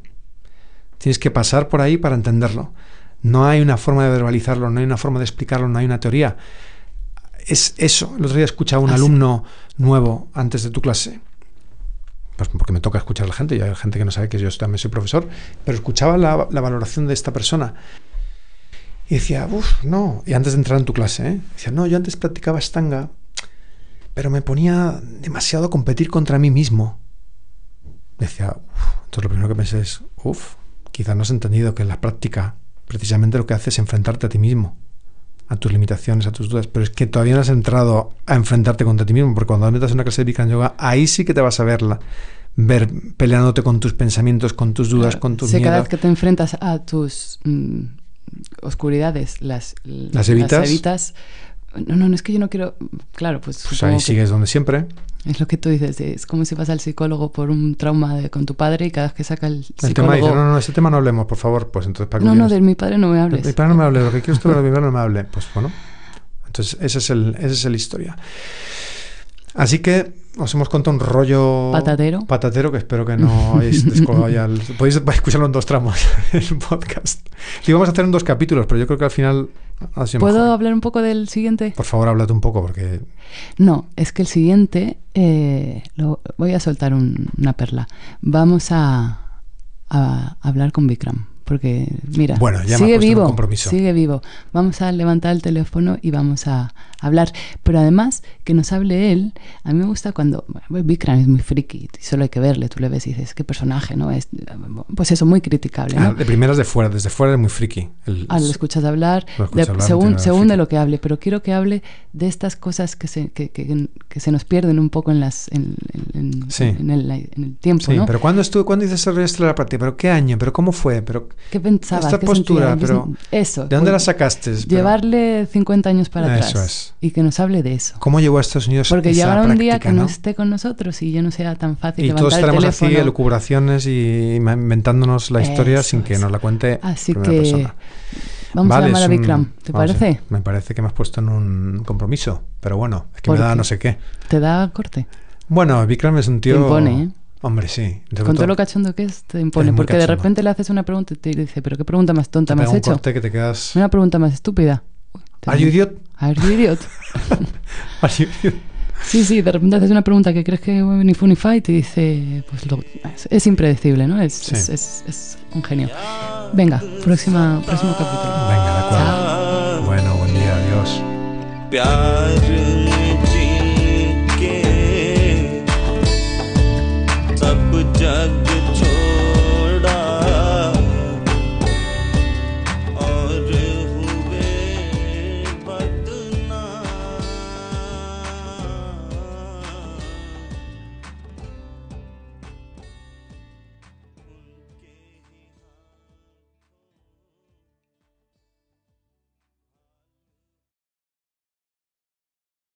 Tienes que pasar por ahí para entenderlo. No hay una forma de verbalizarlo, no hay una forma de explicarlo, no hay una teoría. Es eso. El otro día escuchaba a un alumno nuevo antes de tu clase. Pues porque me toca escuchar a la gente, y hay gente que no sabe que yo también soy profesor, pero escuchaba la valoración de esta persona. Y decía, no. Y antes de entrar en tu clase, decía, no, yo antes practicaba Ashtanga, pero me ponía demasiado a competir contra mí mismo. Decía, entonces lo primero que pensé es, quizás no has entendido que la práctica precisamente lo que hace es enfrentarte a ti mismo, a tus limitaciones, a tus dudas, pero es que todavía no has entrado a enfrentarte contra ti mismo, porque cuando metas en una clase de Bikram Yoga, ahí sí que te vas a ver peleándote con tus pensamientos, con tus dudas, claro, con tus miedos. Cada vez que te enfrentas a tus oscuridades, las evitas. No, es que yo no quiero. Claro, pues ahí sigues donde siempre. Es lo que tú dices, es como si vas al psicólogo por un trauma con tu padre y cada vez que saca el psicólogo... El tema dice, no, ese tema no hablemos, por favor. Pues entonces, ¿para qué no, de mi padre no me hables. De mi padre no me hables, lo que quiero es que de mi padre no me hable. Pues bueno, entonces esa es la historia. Así que os hemos contado un rollo... Patatero, que espero que no hayáis descolgado ya. Podéis escucharlo en 2 tramos, el podcast. Lo íbamos a hacer en 2 capítulos, pero yo creo que al final... ¿Puedo hablar un poco del siguiente? Por favor, háblate un poco, porque... No, es que el siguiente... voy a soltar una perla. Vamos a hablar con Bikram. Porque, mira, bueno, ya sigue me vivo, un compromiso. Sigue vivo. Vamos a levantar el teléfono y vamos a hablar. Pero además, que nos hable él. A mí me gusta cuando... Bikram es muy friki, solo hay que verle. Tú le ves y dices, qué personaje, ¿no? Es, pues eso, muy criticable, ¿no? De primeras desde fuera es muy friki. Lo escuchas hablar, según de lo que hable. Pero quiero que hable de estas cosas que se nos pierden un poco en el tiempo, sí, ¿no? Pero ¿cuándo dices el la práctica? ¿Pero qué año? ¿Pero cómo fue? ¿Pero qué pensabas? Esta ¿Qué postura, sentías? pero eso. ¿de dónde la sacaste? Llevarle 50 años para atrás. Eso es. Y que nos hable de eso. ¿Cómo llegó a Estados Unidos? Porque llegará un día que no ¿no? esté con nosotros y ya no sea tan fácil y levantar todos estaremos el teléfono. así, elucubraciones y inventándonos la historia sin que nos la cuente así primera que persona. Vamos a llamar a Bikram, ¿te parece? Me parece que me has puesto en un compromiso, pero bueno, es que me da no sé qué. ¿Te da corte? Bueno, Bikram es un tío... Te impone, ¿eh? Hombre, sí. Con todo lo cachondo que es, te impone. Porque de repente le haces una pregunta y te dice, pero qué pregunta más tonta me has hecho. Corte que te quedas... Una pregunta más estúpida. ¿Are you idiot? ¿Are you idiot? ¿Are you idiot? Sí, de repente haces una pregunta que crees que ni fu ni fa y te dice, pues es impredecible, ¿no? Es un genio. Venga, próximo capítulo. Venga, de acuerdo. Chao. Bueno, buen día, adiós. सब जग